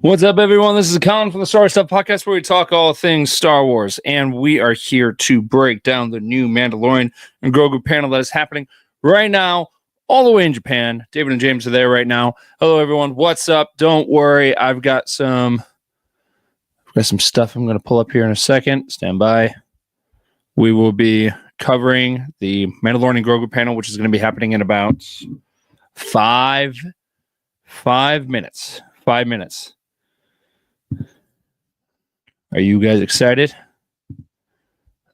What's up, everyone? This is Colin from the Star Stuff Podcast, where we talk all things Star Wars, and we are here to break down the new Mandalorian and Grogu panel that is happening right now, all the way in Japan. David and James are there right now. Hello, everyone. What's up? Don't worry, I've got some stuff I'm going to pull up here in a second. Stand by. We will be covering the Mandalorian and Grogu panel, which is going to be happening in about five minutes. 5 minutes. Are you guys excited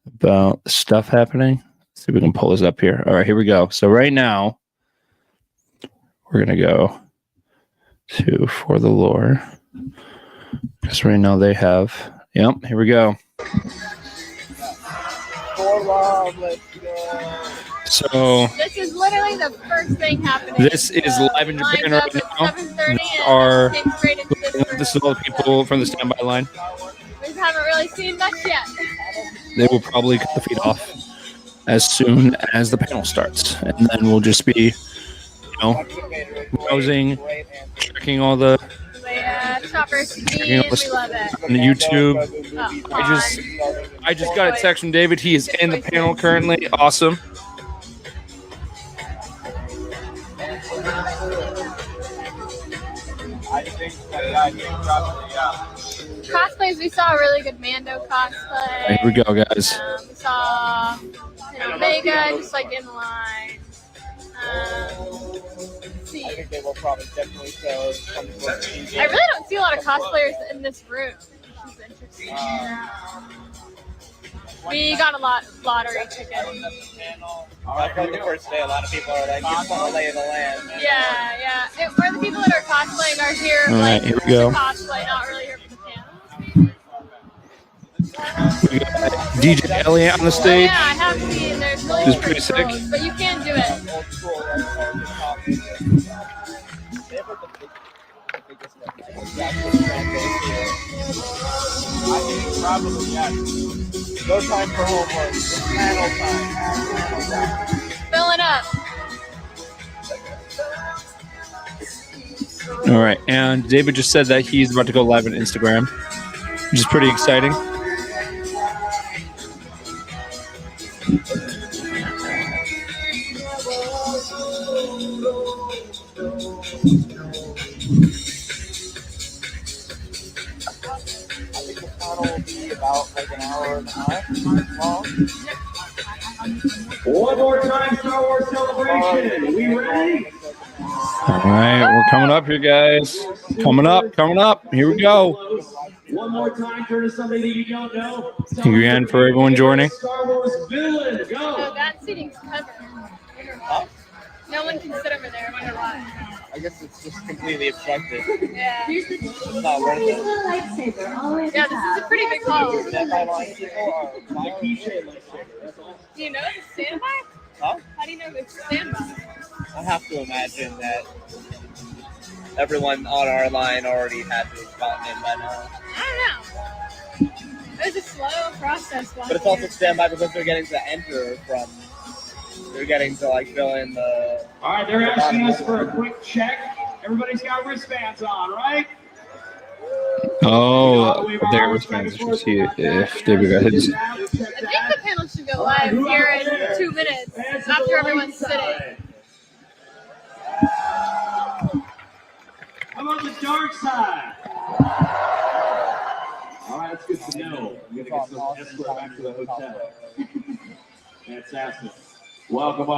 about stuff happening? Let's see if we can pull this up here. All right, here we go. So right now, we're going to go to For the Lore. Because right now they have... Yep, here we go. For love, let's go. So... This is literally the first thing happening. This is live in Japan right now. This is all the people from the standby line. We haven't really seen much yet. They will probably cut the feed off as soon as the panel starts, and then we'll just be, browsing, checking all the Chopper's speed, we love it. on the YouTube. I just got a text from David. He is in the panel currently. Awesome. Cosplays, we saw a really good Mando cosplay. Here we go, guys. We saw Vega just like in line. Let's see. I think they will probably definitely show some sort of I really don't see a lot of cosplayers in this room, which is interesting. We got a lottery tickets. I feel like the first day, a lot of people are like, it's on the lay of the land. Yeah. We're the people that are cosplaying are here, All right, here we go. to cosplay, not really here for the panel. We got DJ Elliott on the stage. Oh, yeah, I have seen. There's really Which is pretty sick. photos, but you can do it. I think probably, yes. No time for homework. It's panel time. Fill it up. All right, and David just said that he's about to go live on Instagram, which is pretty exciting. Will be about like an hour and a half long. One more time, Star Wars Celebration. We ready? All right, we're coming up here, guys. Coming up. Here we go. One more time, turn to somebody that you don't know. Thank you again for everyone joining. Star Wars villain, So go. that seating's covered. No one can sit over there. I wonder why. I guess it's just completely obstructed. Yeah. It's not worth it. Yeah, this is a pretty big hall. Standby people are Do you know it's standby? Huh? How do you know it's standby? I have to imagine that everyone on our line already had to have gotten in by now. I don't know. It was a slow process. But it's also standby because they're getting to enter from. They're getting to like fill in the. All right, they're asking us for a quick check. Everybody's got wristbands on, right? Oh, there was fans. Let's see if David got his. I think the panel should go live here in 2 minutes after everyone's sitting. How about the dark side? All right, that's good to know. I'm going to get some escort back to the hotel. Fantastic. Welcome.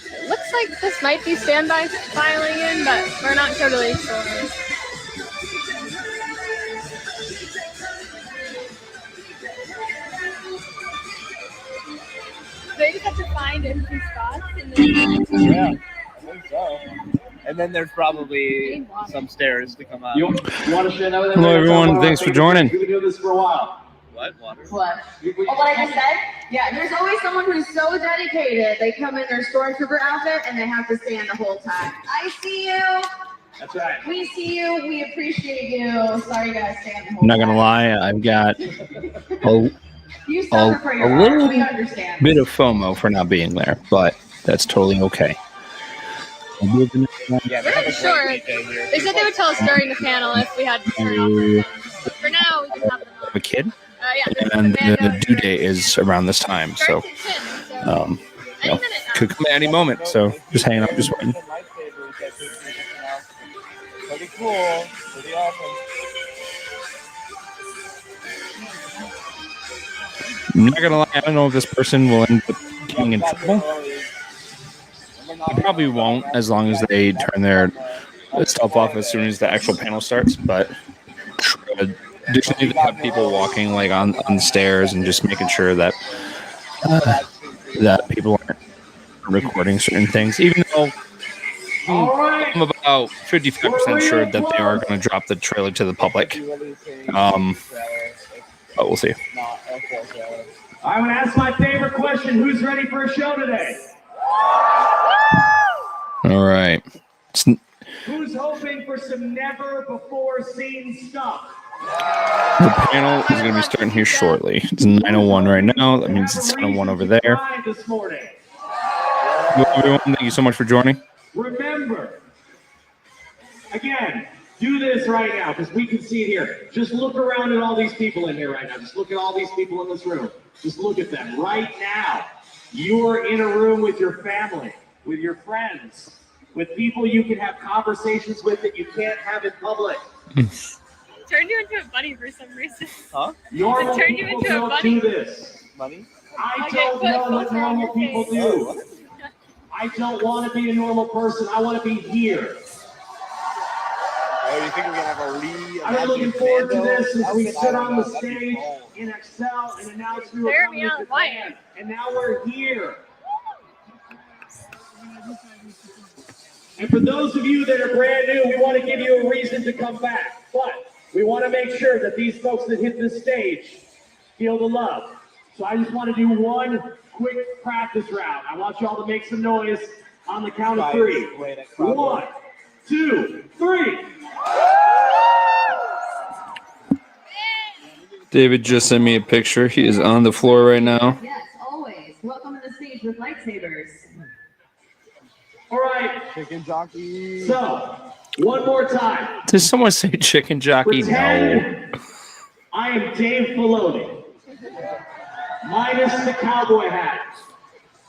It looks like this might be standby filing in, but we're not totally sure. They just have to find empty spots in the Yeah, I think so. And then there's probably some stairs to come out. You want to stand over there? Hello, everyone. Thanks for joining. We've been doing this for a while. What? Water? What? Oh, what I just said? Yeah, there's always someone who's so dedicated. They come in their stormtrooper outfit and they have to stand the whole time. I see you. That's right. We see you. We appreciate you. Sorry, guys, stand the whole I'm not gonna time. lie, I've got You suffer for your a art. little We understand. bit of FOMO for not being there, but that's totally okay. I'll be over Yeah, they have a Sure. great DJ here. They said they would tell us during the panel if we had to turn off our phones. But for now, we can have them on. Have a kid, Yeah, this and is Mando the and due Grogu. date is around this time, so Starts at 10, so you any know, minute now. could come at any moment. So just hanging out, just waiting. Pretty cool. Pretty awesome. I'm not gonna lie, I don't know if this person will end up getting in trouble. They probably won't, as long as they turn their stuff off as soon as the actual panel starts. But additionally, they have people walking like on the stairs and just making sure that that people aren't recording certain things. Even though I'm about 55% sure that they are going to drop the trailer to the public. But we'll see. I'm going to ask my favorite question. Who's ready for a show today? All right. Who's hoping for some never-before-seen stuff? The panel is going to be starting here shortly. It's 9:01 right now. That means it's 10:01 over there. This morning. Well, everyone, thank you so much for joining. Remember, again, do this right now because we can see it here. Just look around at all these people in here right now. Just look at all these people in this room. Just look at them right now. You are in a room with your family, with your friends, with people you can have conversations with that you can't have in public. Turned you into a bunny for some reason. Huh? Normal Turned you people into a don't bunny. do this. Money? I Okay, don't put know what filter on normal your people face. do. I don't want to be a normal person. I want to be here. Oh, you think we're gonna have a I've been looking forward to this since we outfit? I stood don't on know. the That'd be stage cool. in Excel and announced we were Bear coming me to out, Japan. why? And now we're here. And for those of you that are brand new, we want to give you a reason to come back. But we want to make sure that these folks that hit this stage feel the love. So I just want to do one quick practice round. I want you all to make some noise on the count of three. 1, 2, 3. David just sent me a picture. He is on the floor right now. Yes, always. Welcome to the stage with lightsabers. All right. Chicken jockey. So, one more time. Did someone say chicken jockey? No. Pretend I am Dave Filoni. Minus the cowboy hat.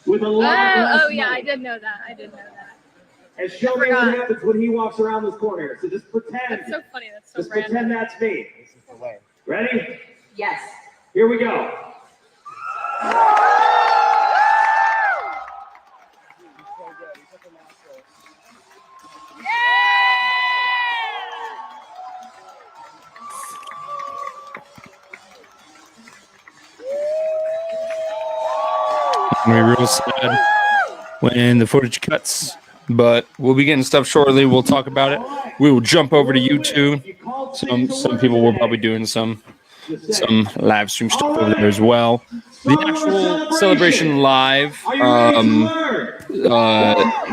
With a lot Oh yeah, I did know that. I did know that. And show I me what forgot. happens when he walks around this corner. So just pretend. That's so funny. That's so Just random. pretend that's me. This is the way. Ready? Yes. Here we go. I'm gonna be real sad when the footage cuts, but we'll be getting stuff shortly. We'll talk about it. We will jump over to YouTube. Some people will probably doing some live stream stuff over there as well. The actual celebration live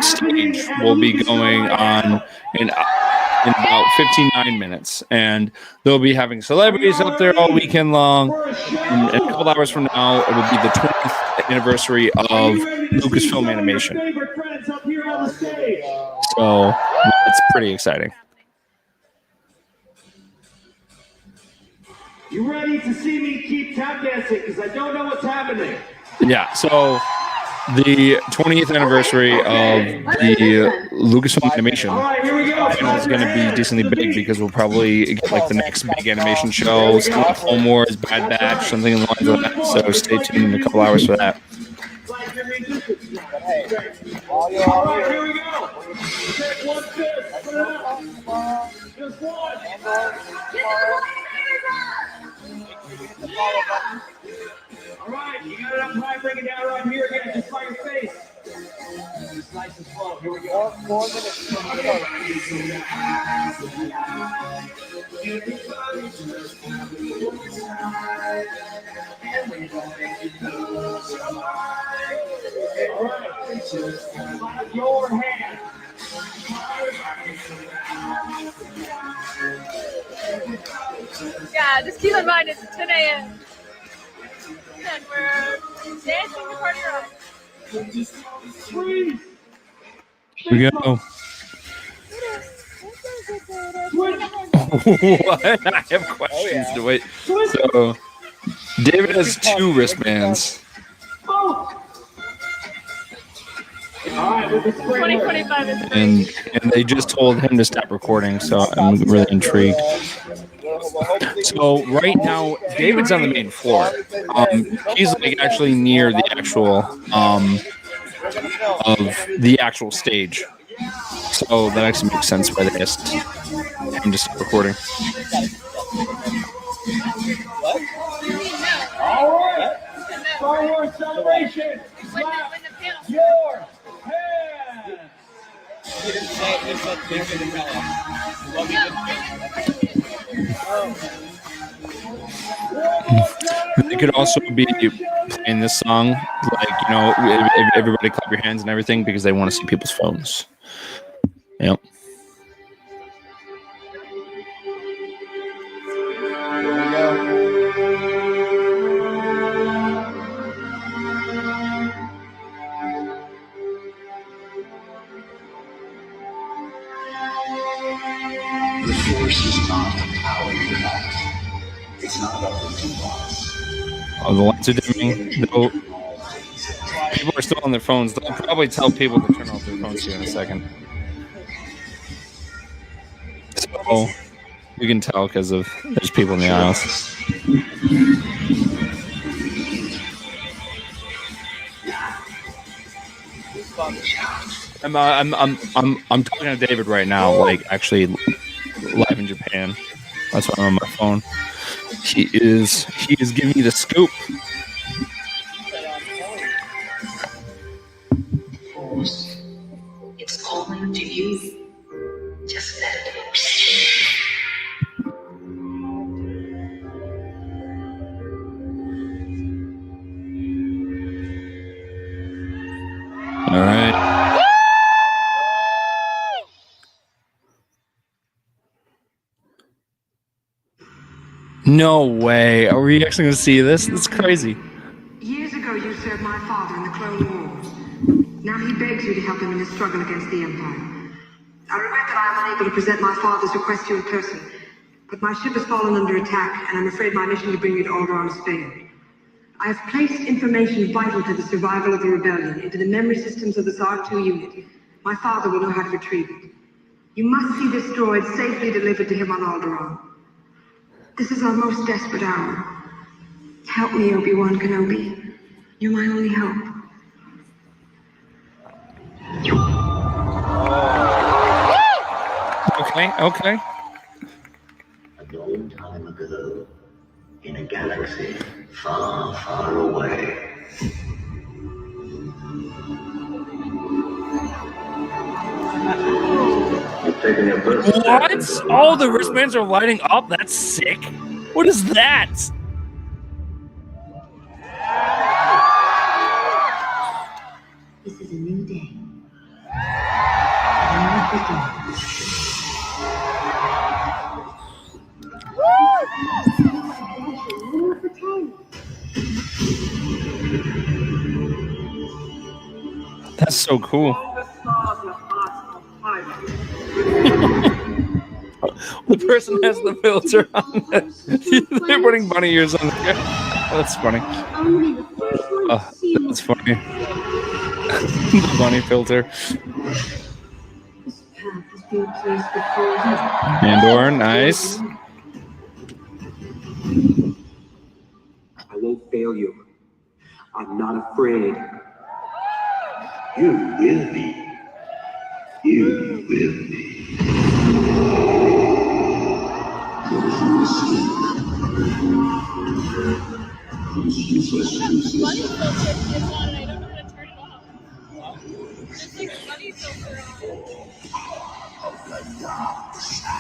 stage will be going on in about 59 minutes, and they'll be having celebrities up there all weekend long. In a couple hours from now, it will be the 20th anniversary of Lucasfilm Animation. So it's pretty exciting. You ready to see me keep tap dancing? Because I don't know what's happening. Yeah, so the 20th anniversary of the Lucasfilm Animation All right, here we go. is going to be decently big because we'll probably get like the next big animation show, something like Clone Wars, Bad Batch, something along the lines of that. So stay tuned in a couple hours for that. All right, here we go. Take one fist. Put it up. Just one. All right, you got it up high, bring it down right here again, just by your face. Just nice and slow. Here we go. 4 minutes. All right, clap your hand. Yeah, just keep in mind it's 10 a.m. and we're dancing the party rock. Freeze. Here we go. What? I have questions to wait. So, David has 2 wristbands. All right, with the spring. 2025 is And they just told him to stop recording, so I'm really intrigued. So right now, David's on the main floor. He's like actually near the actual of the actual stage. So that actually makes sense why they asked him to stop recording. All right. Star Wars celebration. Clap when the panel your hands. They could also be playing this song, like, you know, everybody clap your hands and everything because they want to see people's phones. Yep. Here we go. The Force is not a power device. It's not about the device. Oh, the lights are dimming. People are still on their phones. They'll probably tell people to turn off their phones here in a second. So you can tell because of there's people in the aisles. I'm talking to David right now, like actually live in Japan. That's why I'm on my phone. He is giving me the scoop. Force. It's calling to you. Just let it go. All right. No way. Are we actually going to see this? That's crazy. Years ago, you served my father in the Clone Wars. Now he begs you to help him in his struggle against the Empire. I regret that I am unable to present my father's request to you in person, but my ship has fallen under attack, and I'm afraid my mission to bring you to Alderaan has failed. I have placed information vital to the survival of the rebellion into the memory systems of the SAR-2 unit. My father will know how to retrieve it. You must see this droid safely delivered to him on Alderaan. This is our most desperate hour. Help me, Obi-Wan Kenobi. You're my only hope. Okay. A long time ago, in a galaxy far, far away. You've taken your first step What? into Oh, the wristbands are lighting up? That's sick. What is that? This is a new day. A new beginning. That's so cool. The person has the filter on. They're putting bunny ears on there. Oh, that's funny. That's funny. The bunny filter. Andor, nice. I won't fail you. I'm not afraid. You will be. You will be. Bunny filter is on and I don't know how to turn it off. There's like bunny filter on.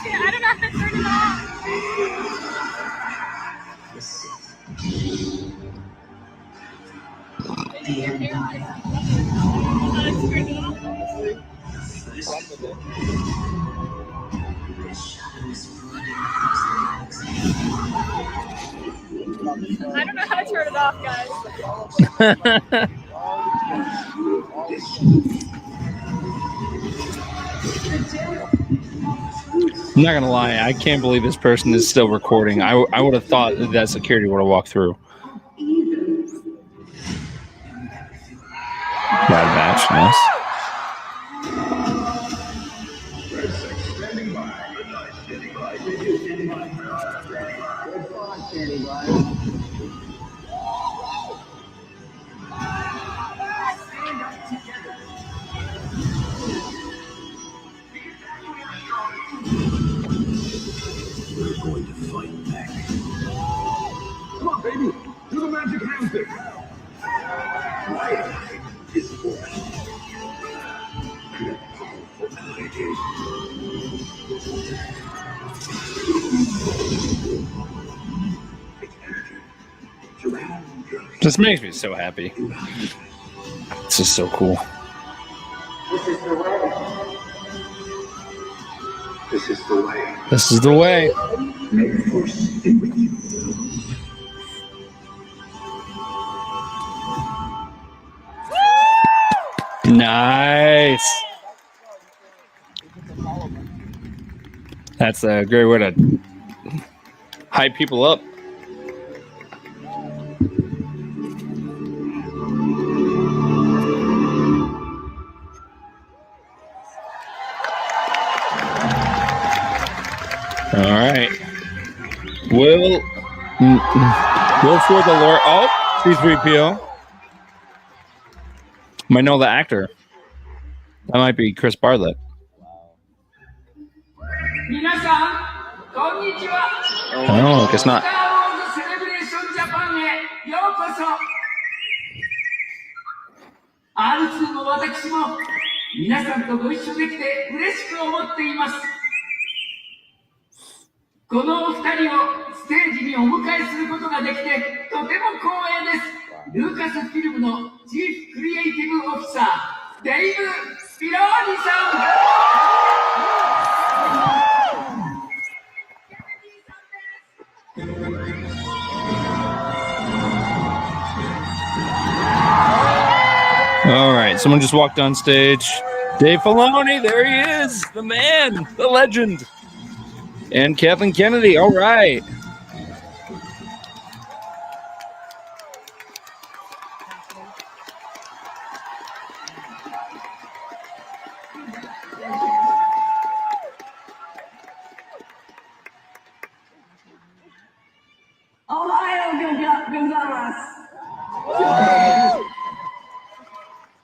Yeah, I don't know how to turn it off. The end. I don't know how to turn it off, guys. I'm not gonna lie, I can't believe this person is still recording. I would have thought that security would have walked through. Bad batch, nice. We're going to fight back. Come on, baby. Do the magic hamster. Quiet is force. And a powerful combination. It's energy. This makes me so happy. This is so cool. This is the way. This is the way. This is the way. May the force be with you. Nice. That's a great way to hype people up. All right. Will for the Lord. Oh, C3PO. Might know the actor. That might be Chris Bartlett. Oh, guess not. このお二人をステージにお迎えすることができてとても光栄です。ルーカスフィルムのチーフクリエイティブオフィサー、デイブ・スピローニさん。 All right, someone just walked on stage. Dave Filoni, there he is, the man, the legend. And Kathleen Kennedy, all right.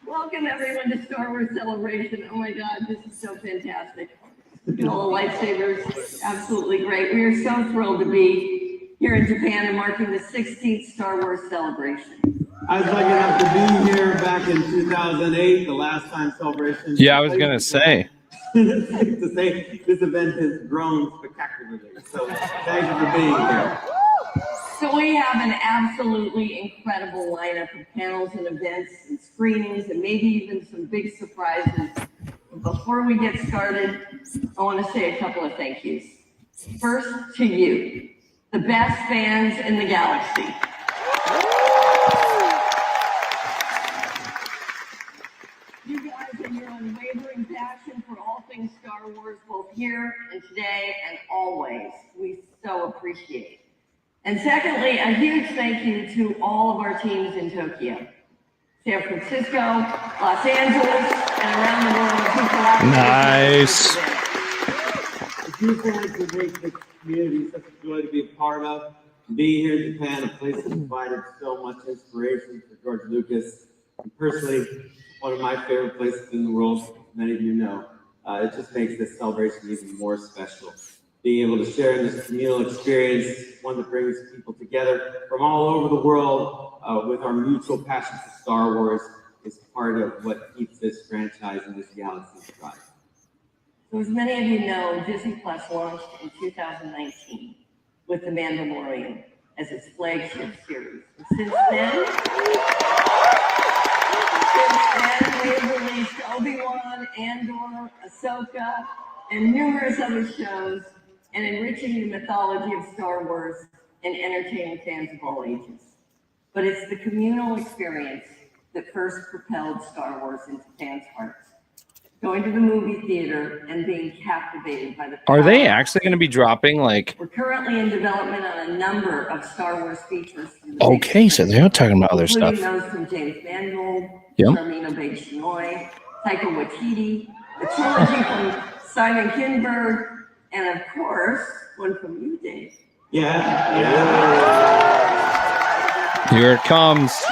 Welcome everyone to Star Wars Celebration. Oh my God, this is so fantastic. Look at all the lightsabers, absolutely great. We are so thrilled to be here in Japan and marking the 16th Star Wars Celebration. I was lucky enough to be here back in 2008, the last time Celebration. Yeah, I was going to say. To say this event has grown spectacularly. So thank you for being here. So we have an absolutely incredible lineup of panels and events and screenings and maybe even some big surprises. Before we get started, I want to say a couple of thank yous. First, to you, the best fans in the galaxy. You guys and your unwavering passion for all things Star Wars, both here and today and always, we so appreciate. And secondly, a huge thank you to all of our teams in Tokyo, San Francisco, Los Angeles, and around the world who collaborated. Nice. It's beautiful to make the community such a joy to be a part of. Being here in Japan, a place that provided so much inspiration for George Lucas. And personally, one of my favorite places in the world, many of you know. It just makes this celebration even more special. Being able to share in this communal experience, one that brings people together from all over the world with our mutual passion for Star Wars, is part of what keeps this franchise and this galaxy alive. So as many of you know, Disney Plus launched in 2019 with The Mandalorian as its flagship series. And since then, we have released Obi-Wan, Andor, Ahsoka, and numerous other shows, and enriching the mythology of Star Wars and entertaining fans of all ages. But it's the communal experience that first propelled Star Wars into fans' hearts. going to the movie theater and being captivated by the Are they power. actually going to be dropping like? We're currently in development on a number of Star Wars features. through the Okay, big so they are talking about other including stuff. those from James Mangold, Yep. Sharmina Bates-Chinoy, Taika Waititi, the trilogy from Simon Kinberg, and of course, one from you, Dave. Yeah. Here it comes. So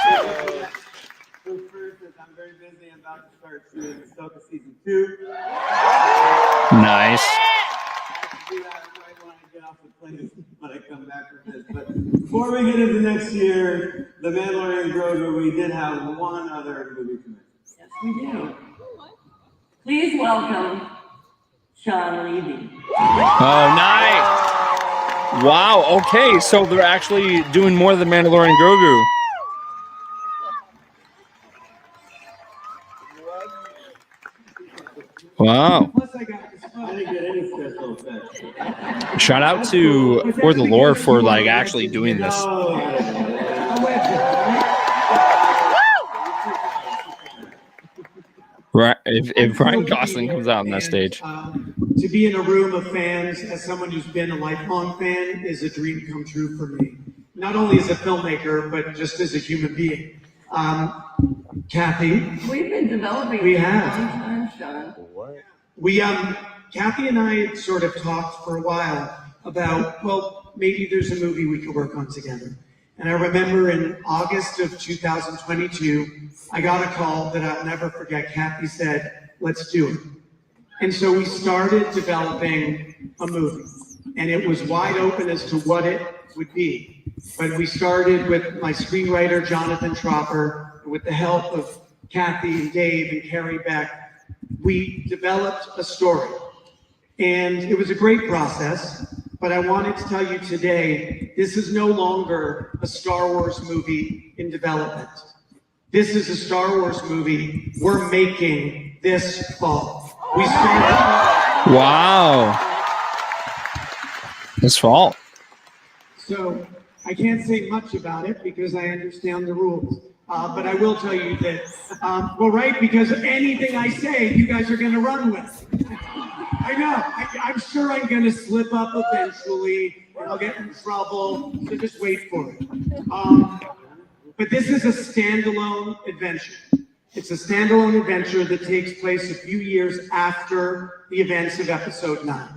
first is I'm very busy. I'm about to start shooting Ahsoka season 2. Nice. I do that right when I get off the plane when I come back from this. But before we get into next year, The Mandalorian and Grogu, we did have one other movie commitment. Yes, we do. Please welcome Sean Levy. Oh, nice. Wow. Okay, so they're actually doing more of the Mandalorian and Grogu. Wow. Plus, I didn't get any special effects. Shout out to For the Lore for like actually doing this. Right. If Ryan Gosling comes out on that stage. To be in a room of fans, as someone who's been a lifelong fan, is a dream come true for me. Not only as a filmmaker, but just as a human being. Kathy. We've been developing We for have. a long time, Sean. We, Kathy and I sort of talked for a while about, well, maybe there's a movie we could work on together. And I remember in August of 2022, I got a call that I'll never forget. Kathy said, let's do it. And so we started developing a movie. And it was wide open as to what it would be. But we started with my screenwriter, Jonathan Tropper, with the help of Kathy and Dave and Carrie Beck. We developed a story. And it was a great process. But I wanted to tell you today, this is no longer a Star Wars movie in development. This is a Star Wars movie we're making this fall. We started. Wow. This fall. So I can't say much about it because I understand the rules. But I will tell you that, well, right, because anything I say, you guys are going to run with. I know. I'm sure I'm going to slip up eventually, and I'll get in trouble, so just wait for it. But this is a standalone adventure. It's a standalone adventure that takes place a few years after the events of Episode 9.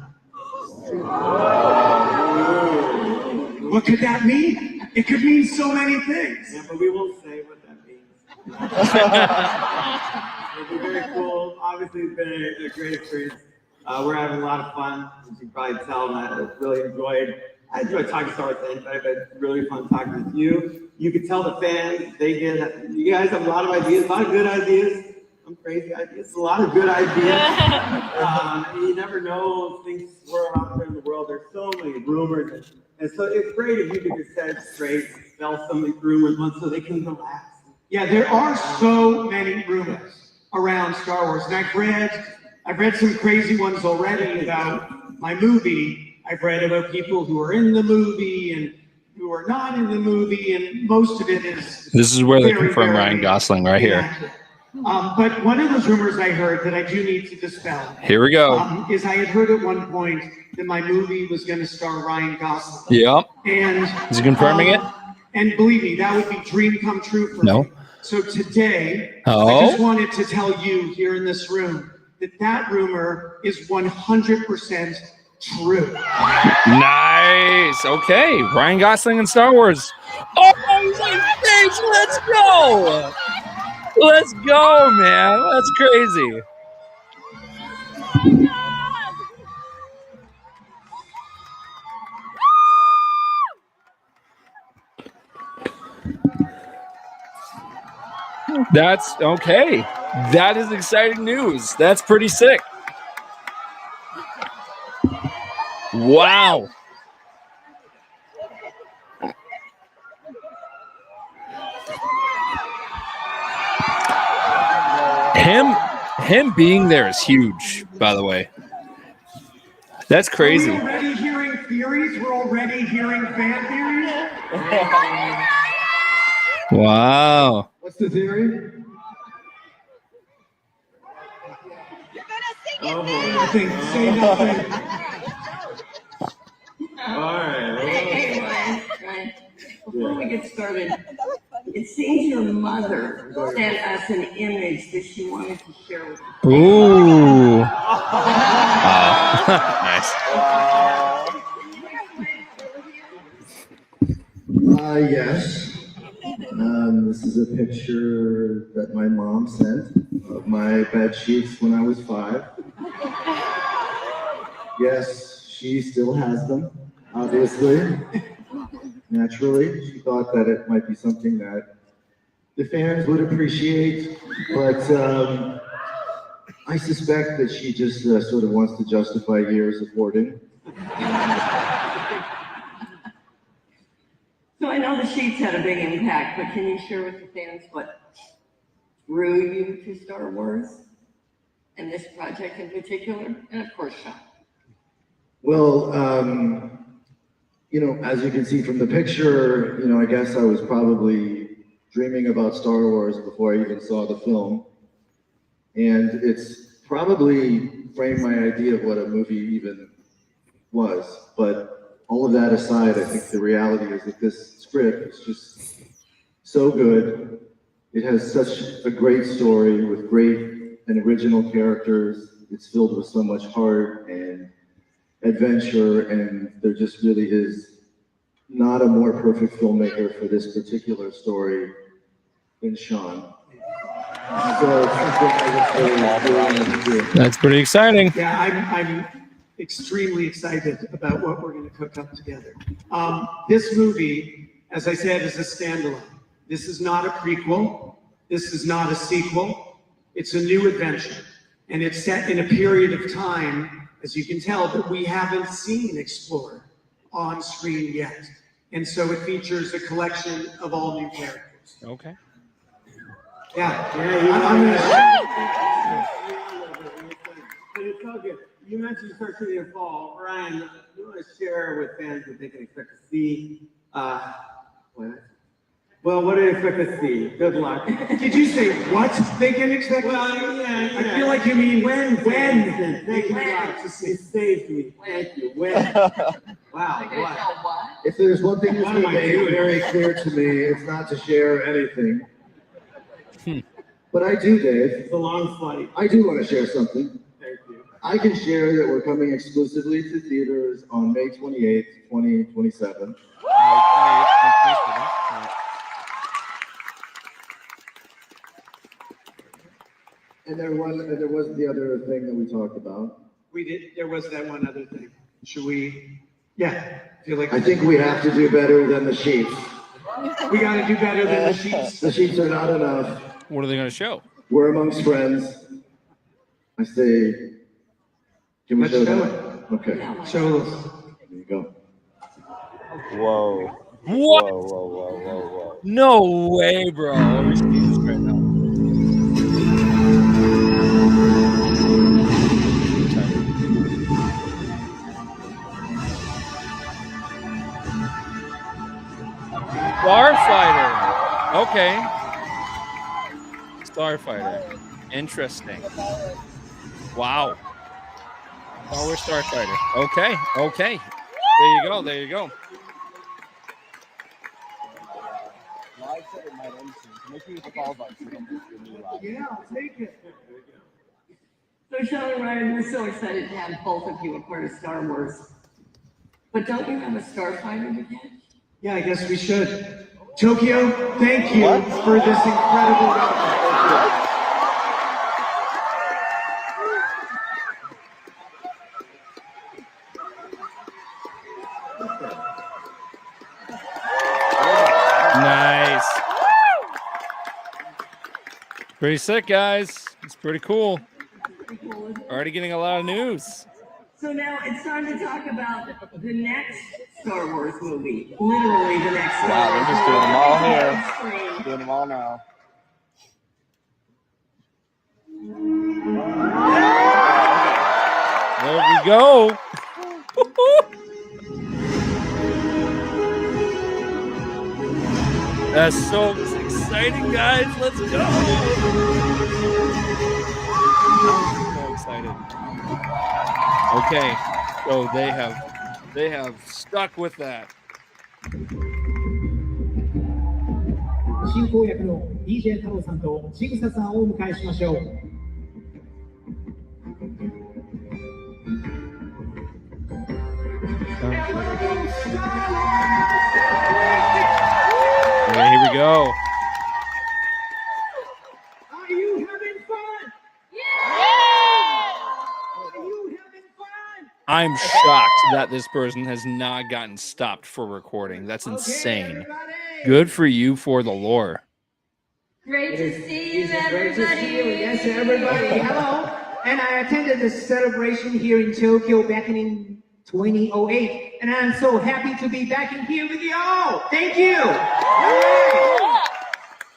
What could that mean? It could mean so many things. Yeah, but we won't say what that means. It'll be very cool. Obviously, it's been a great experience. We're having a lot of fun, as you can probably tell, and I really enjoyed. I enjoyed talking to Star Wars fans, but it's really fun talking with you. You can tell the fans, you guys have a lot of ideas, a lot of good ideas. Some crazy ideas, a lot of good ideas. You never know things swirl out there in the world. There's so many rumors. And so it's great if you could just set it straight, spell some of the rumors once so they can relax. Yeah, there are so many rumors around Star Wars. And I've read some crazy ones already about my movie. I've read about people who are in the movie and who are not in the movie, and most of it is. This is where they very, confirm very Ryan Gosling right here. inaccurate. But one of those rumors I heard that I do need to dispel. Here we go. Is I had heard at one point that my movie was going to star Ryan Gosling. Yep. And is he confirming it? And believe me, that would be dream come true for me. So today, I just wanted to tell you here in this room that rumor is 100% true. Nice. Okay. Ryan Gosling and Star Wars. Oh, he's on stage. Let's go. Let's go, man. That's crazy. That's okay. That is exciting news. That's pretty sick. Wow. Him being there is huge, by the way. That's crazy. Are we already hearing theories? We're already hearing fan theories? Wow. What's the theory? Oh boy. Nothing. Say nothing. All right. Hey, Ryan, before we get started, it seems your mother sent us an image that she wanted to share with you. Ooh. Nice. Yes. This is a picture that my mom sent of my bed sheets when I was 5. Yes, she still has them, obviously. Naturally, she thought that it might be something that the fans would appreciate, but I suspect that she just sort of wants to justify years of hoarding. So I know the sheets had a big impact, but can you share with the fans what drew you to Star Wars and this project in particular, and of course, Sean? Well, as you can see from the picture, I guess I was probably dreaming about Star Wars before I even saw the film. And it's probably framed my idea of what a movie even was. But all of that aside, I think the reality is that this script is just so good. It has such a great story with great and original characters. It's filled with so much heart and adventure, and there just really is not a more perfect filmmaker for this particular story than Sean. So it's something I just really That's pretty exciting. Yeah, I'm extremely excited about what we're going to cook up together. This movie, as I said, is a standalone. This is not a prequel. This is not a sequel. It's a new adventure. And it's set in a period of time, as you can tell, that we haven't seen explored on screen yet. And so it features a collection of all new characters. Okay. Yeah. But it's all good. You mentioned Star City in fall. Ryan, you want to share with fans what they can expect to see? What do they expect to see? Good luck. Did you say what they can expect? Well, yeah. I feel like you mean when Thank you. It saved me. Thank you. When? Wow. What? If there's one thing that's What am I made doing? very clear to me, it's not to share anything. But I do, Dave. It's a long flight. I do want to share something. Thank you. I can share that we're coming exclusively to theaters on May 28th, 2027. And there was the other thing that we talked about. We did. There was that one other thing. Should we? Yeah. Feel like I think we have to do better than the sheets. we got to do better than the sheets. The sheets are not enough. What are they going to show? We're amongst friends. I say, can we Let's show show that? Okay. Show us. There you go. Whoa. What? Whoa. No way, bro. We're seeing this right now. Starfighter. Okay. Starfighter. Interesting. Wow. Oh, we're Starfighter. Okay. There you go. Yeah, I'll take it. So Sean and Ryan, we're so excited to have both of you a part of Star Wars. But don't you have a Starfighter to catch? Yeah, I guess we should. Tokyo, thank you for this incredible welcome. Nice. Pretty sick, guys. It's pretty cool. Already getting a lot of news. So now it's time to talk about the next Star Wars movie. Literally the next Star Wow, Wars we're just movie. doing them all here. Screen. Doing them all now. There we go. That's so exciting, guys. Let's go. I'm so excited. Okay, so they have stuck with that. 進行役の DJ 太郎さんとちぐささんをお迎えしましょう。Okay, here we go. Are you having fun? Yeah! Are you having fun? I'm shocked that this person has not gotten stopped for recording. That's insane. Good for you for the lore. Great to see you, everybody. Great to see you. Yes, everybody. Hello. And I attended this celebration here in Tokyo back in 2008. And I'm so happy to be back in here with you all. Thank you. All right.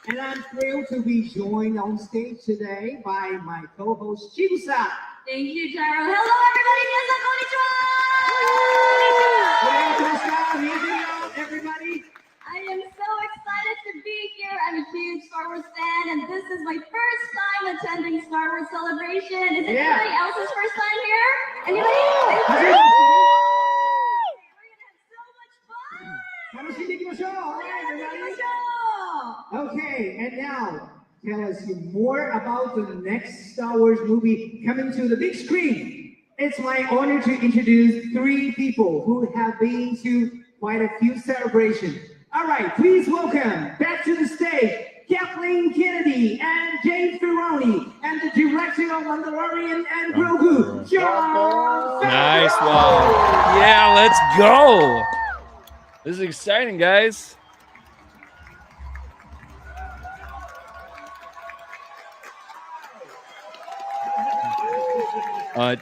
And I'm thrilled to be joined on stage today by my co-host, Chibu-san. Thank you, Jaro. Hello, everybody. Konnichiwa. Everybody. I am so excited to be here. I'm a huge Star Wars fan, and this is my first time attending Star Wars Celebration. Is it anybody else's first time here? Anybody? We're gonna have so much fun. Okay, and now tell us more about the next Star Wars movie coming to the big screen. It's my honor to introduce 3 people who have been to quite a few celebrations. All right, please welcome back to the stage Kathleen Kennedy and James Filoni and the director of Mandalorian and Grogu, John. Nice one. Yeah, let's go. This is exciting, guys.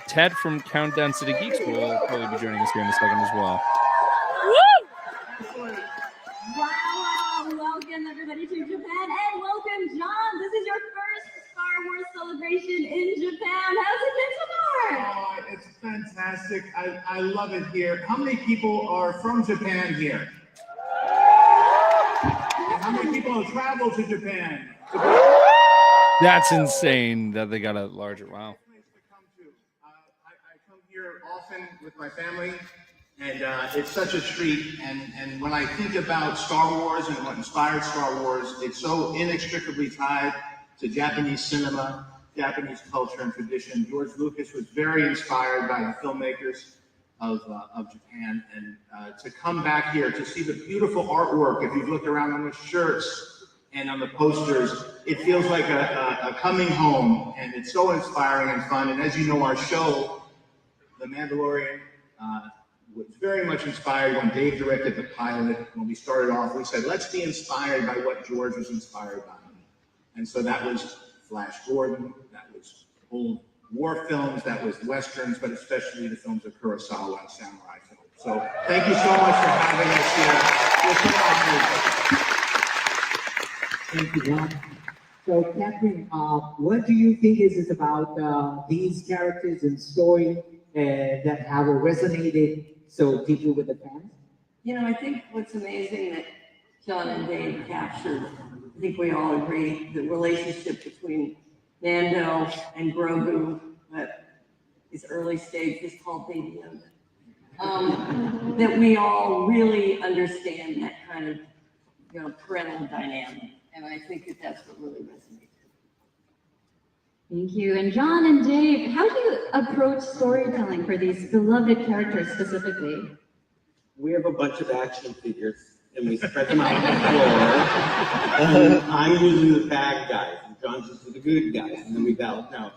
Ted from Countdown City Geeks will probably be joining us here in a second as well. Wow, welcome everybody to Japan, and welcome, John. This is your first Star Wars celebration in Japan. How's it been so far? Oh, it's fantastic. I love it here. How many people are from Japan here? And how many people have traveled to Japan? That's insane that they got a larger, wow. I come here often with my family, and it's such a treat. And when I think about Star Wars and what inspired Star Wars, it's so inextricably tied to Japanese cinema, Japanese culture and tradition. George Lucas was very inspired by the filmmakers of Japan, and to come back here to see the beautiful artwork. If you've looked around on the shirts and on the posters, it feels like a coming home, and it's so inspiring and fun. And as you know, our show, The Mandalorian, was very much inspired when Dave directed the pilot. When we started off, we said, let's be inspired by what George was inspired by. And so that was Flash Gordon, that was old war films, that was Westerns, but especially the films of Kurosawa and samurai films. So thank you so much for having us here. Thank you, John. So, Catherine, what do you think is it about these characters and story that have resonated so deeply with the fans? You know, I think what's amazing that John and Dave captured, I think we all agree, the relationship between Mando and Grogu at his early stages called Baby Yoda. That we all really understand that kind of, parental dynamic. And I think that that's what really resonates. Thank you. And John and Dave, how do you approach storytelling for these beloved characters specifically? We have a bunch of action figures, and we spread them out on the floor. And I'm usually the bad guys, and John's usually the good guys, and then we battle. Now,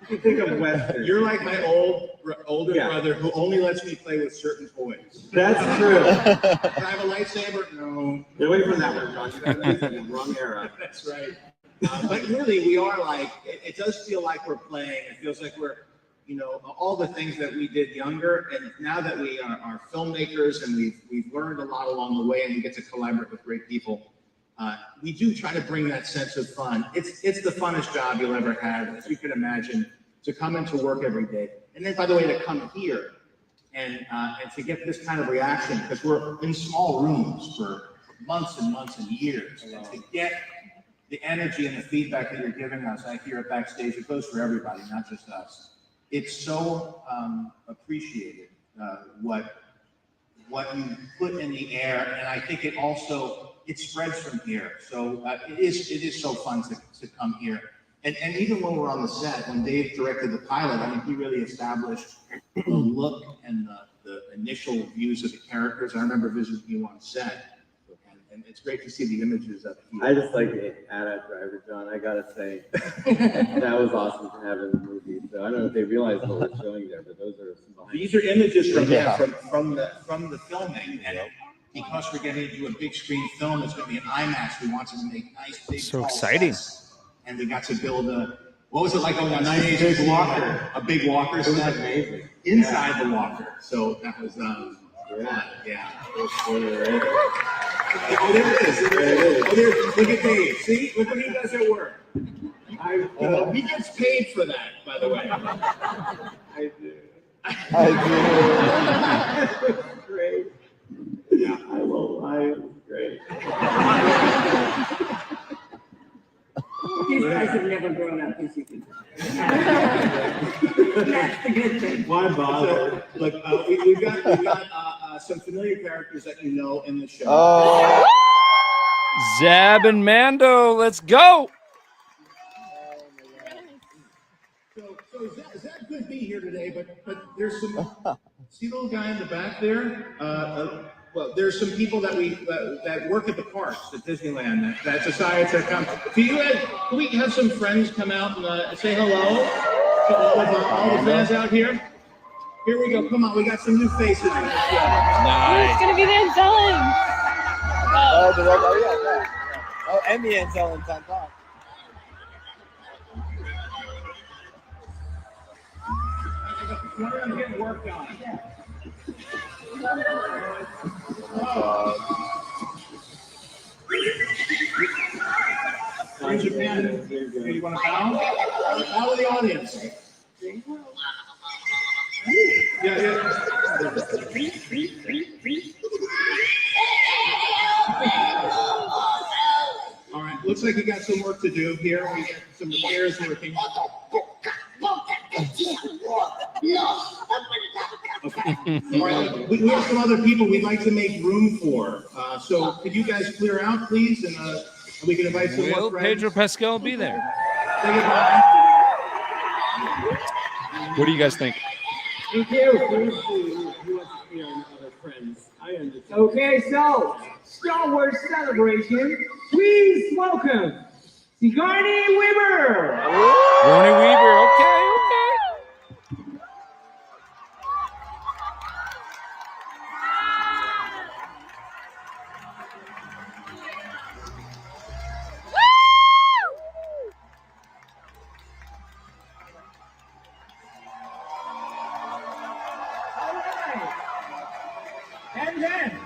if you think of Western, You're like my older brother who only lets me play with certain toys. That's true. Can I have a lightsaber? No. Get away from that one, John. You're in the wrong era. That's right. But really, we are like, it does feel like we're playing. It feels like we're, all the things that we did younger. And now that we are filmmakers and we've learned a lot along the way and we get to collaborate with great people, we do try to bring that sense of fun. It's the funnest job you'll ever have, as you can imagine, to come into work every day. And then, by the way, to come here and to get this kind of reaction, because we're in small rooms for months and months and years, and to get the energy and the feedback that you're giving us, I hear it backstage. It goes for everybody, not just us. it's so appreciated what you put in the air, and I think it spreads from here. So it is so fun to come here. And even when we're on the set, when Dave directed the pilot, I mean, he really established the look and the initial views of the characters. I remember visiting you on set, and it's great to see the images up here. I just like the AT-AT driver, John. I gotta say, that was awesome to have in the movie. So I don't know if they realized what we're showing there, but those are some behind. These are images from the filming, and because we're getting into a big screen film, it's going to be an IMAX. We wanted to make nice, big, so exciting. Sets, and we got to build what was it like going on 98 big walker? A big walker set inside the walker. So that was yeah. Oh, there it is. Oh, there. Look at Dave. See, look what he does at work. He gets paid for that, by the way. I do. Great. Yeah, I won't lie. It was great. These guys have never grown up, as you can tell. That's the good thing. Why bother? So, look, we've got some familiar characters that you know in the show. Oh. Zab and Mando, let's go. So Zab could be here today, but there's some. See the little guy in the back there? Well, there's some people that work at the parks at Disneyland that decided to come. Can we have some friends come out and say hello to all the fans out here? Here we go. Come on, we got some new faces. Nice. It's gonna be the Anselans. Oh, and the Anselans on top. I'm getting worked on. In Japan, you want to bow? Bow to the audience. Yeah. All right, looks like you got some work to do here. We got some chairs working. Okay. All right, we have some other people we'd like to make room for. So could you guys clear out, please? And we can invite some more Will friends. Pedro Pascal be there? Say goodbye. What do you guys think? Thank you. Other friends. I understand. Okay, so Star Wars Celebration. Please welcome Sigourney Weaver. Sigourney Weaver. Okay. And then,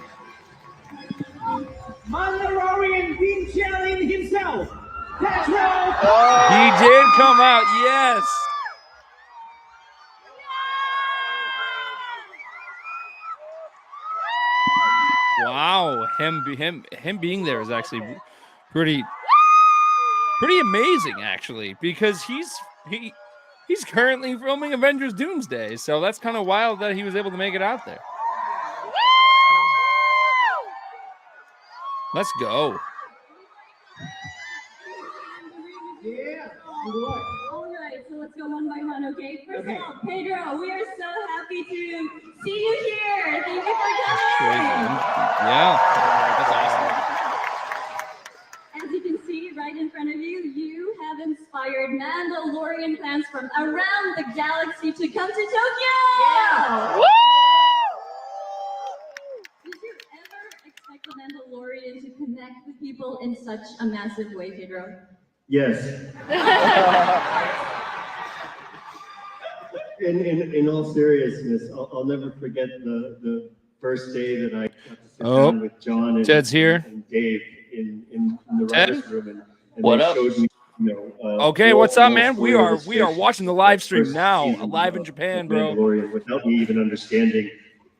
Mandalorian Dean Chelling himself. That's right. He did come out. Yes. Wow, him being there is actually pretty amazing, actually, because he's currently filming Avengers Doomsday, so that's kind of wild that he was able to make it out there. Let's go. Yeah. All right, so let's go one by one, okay? First of all, Pedro, we are so happy to see you here. Thank you for coming. Yeah, that's awesome. As you can see right in front of you, you have inspired Mandalorian fans from around the galaxy to come to Tokyo. Yeah. Woo! Did you ever expect the Mandalorian to connect with people in such a massive way, Pedro? Yes. In all seriousness, I'll never forget the first day that I got to sit down with John and Ted's here. And Dave in the Ted? writers' room, and What they up? showed me, Okay, the what's up, whole man? story We of are this we are fish, watching the live stream first now, season live in of Japan, bro. Mandalorian, without me even understanding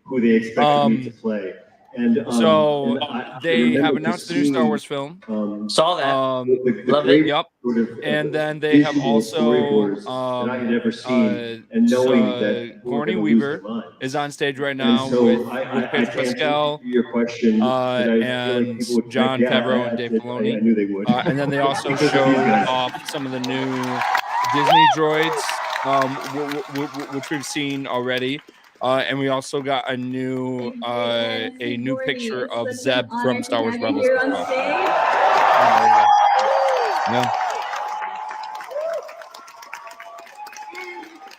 who they expected me to play. And So I they remember have to announced the new see, Star Wars film. Saw that. the Love great it. Yep. sort of And then they have visual also storyboards that I had ever seen, and knowing that people were Gordy going to lose their Weaver mind. is on stage right And now so with I Pedro to answer Pascal, your question, because I feel like and people would John think, yeah, Favreau I and Dave did- Filoni. I knew they would. And then they also Because of these showed guys. off some of the new Disney droids, which we've seen already. And we also got a new picture of Zeb from Star Wars Rebels. Here as on well. stage. Yeah.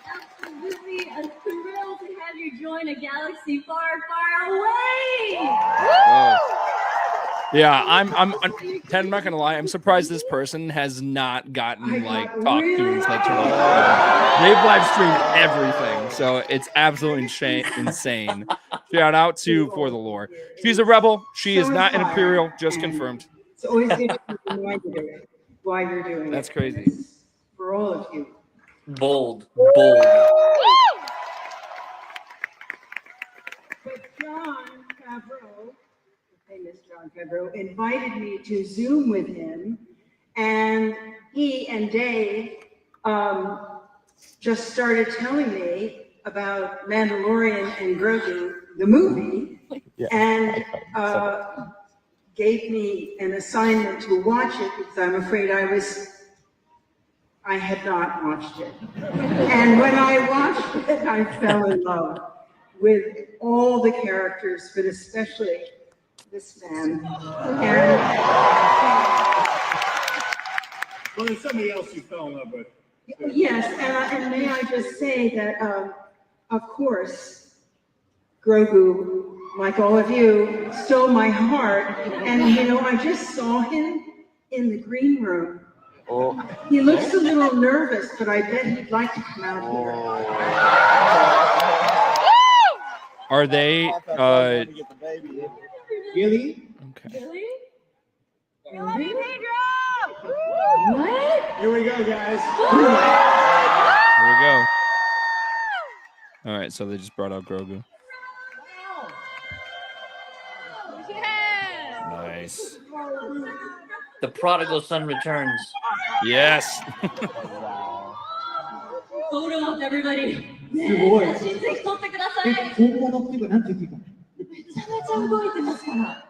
Absolutely a thrill to have you join a galaxy far, far away. Whoa. Yeah, I'm Ted, I'm not gonna lie. I'm surprised this person has not gotten like talk tunes that turn off. They've live streamed everything, so it's absolutely insane. Shout out to For the Lore. She's a rebel. She is not an Imperial. Just confirmed. It's always good to be reminded why you're doing That's it. crazy. For all of you. Bold. But John Favreau, the famous John Favreau, invited me to Zoom with him, and he and Dave just started telling me about Mandalorian and Grogu, the movie, and gave me an assignment to watch it because I'm afraid I had not watched it. And when I watched it, I fell in love with all the characters, but especially this man. And Well, there's somebody else you fell in love with. yes, and may I just say that, of course, Grogu, like all of you, stole my heart. And, you know, I just saw him in the green room. He looks a little nervous, but I bet he'd like to come out here. Are they Really? Okay. Really? Really? What? Here we go, guys. Here we go. All right, so they just brought out Grogu. Nice. The prodigal son returns. Yes. Photo of everybody. すごい。写真ぜひ撮ってください。本物っていうか、なんていうか。めちゃめちゃ動いてますから。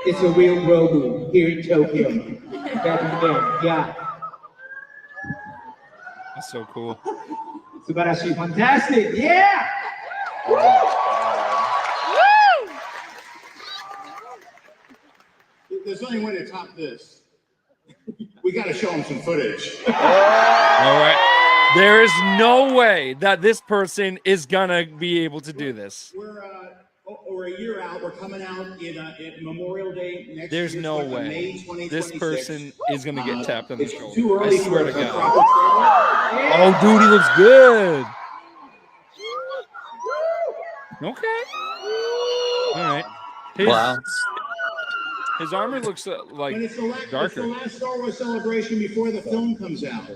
It's a real Grogu here in Tokyo. Back in the day. Yeah. That's so cool. 素晴らしい。Fantastic. Yeah. There's only one to top this. We got to show them some footage. All right. There is no way that this person is gonna be able to do this. We're a year out. We're coming out in Memorial Day next There's year. no so way May 2026. this person is gonna get tapped on the It's shoulder. too early I swear for to a God. proper trailer. Oh, dude, he looks good. Okay. All right. Wow. His armor looks like But it's the darker. last Star Wars celebration before the film comes out.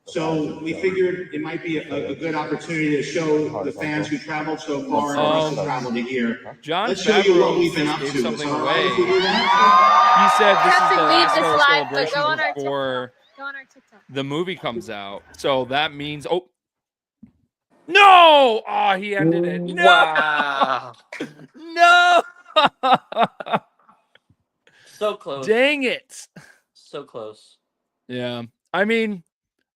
So we figured it might be a good opportunity to show the fans who traveled so far and also traveled to here. John Let's show you what Favreau we've been up gave to. something Is it all away. right if we do that? He said this have is to the leave last this Star Wars live, but celebration go on our before Go on our TikTok. the movie comes out. So that means no! Oh, he ended it. No! Wow. No! So close. Dang it. So close. Yeah. I mean,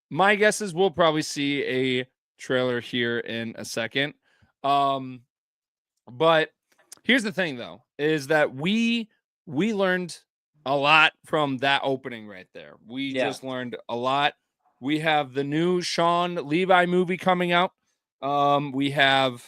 my guess is we'll probably see a trailer here in a second. But here's the thing though, is that we learned a lot from that opening right there. We just learned a lot. We have the new Sean Levi movie coming out. We have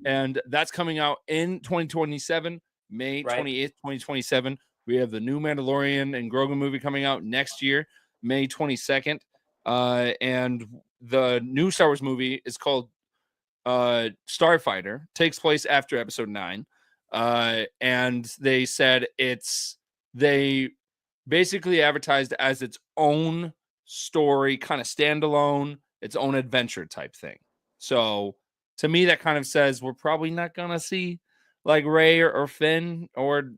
and that's coming out in 2027, May 28th, 2027. We have the new Mandalorian and Grogu movie coming out next year, May 22nd. And the new Star Wars movie is called Starfighter, takes place after episode 9. And they said they basically advertised as its own story, kind of standalone, its own adventure type thing. So to me, that kind of says we're probably not gonna see like Rey or Finn or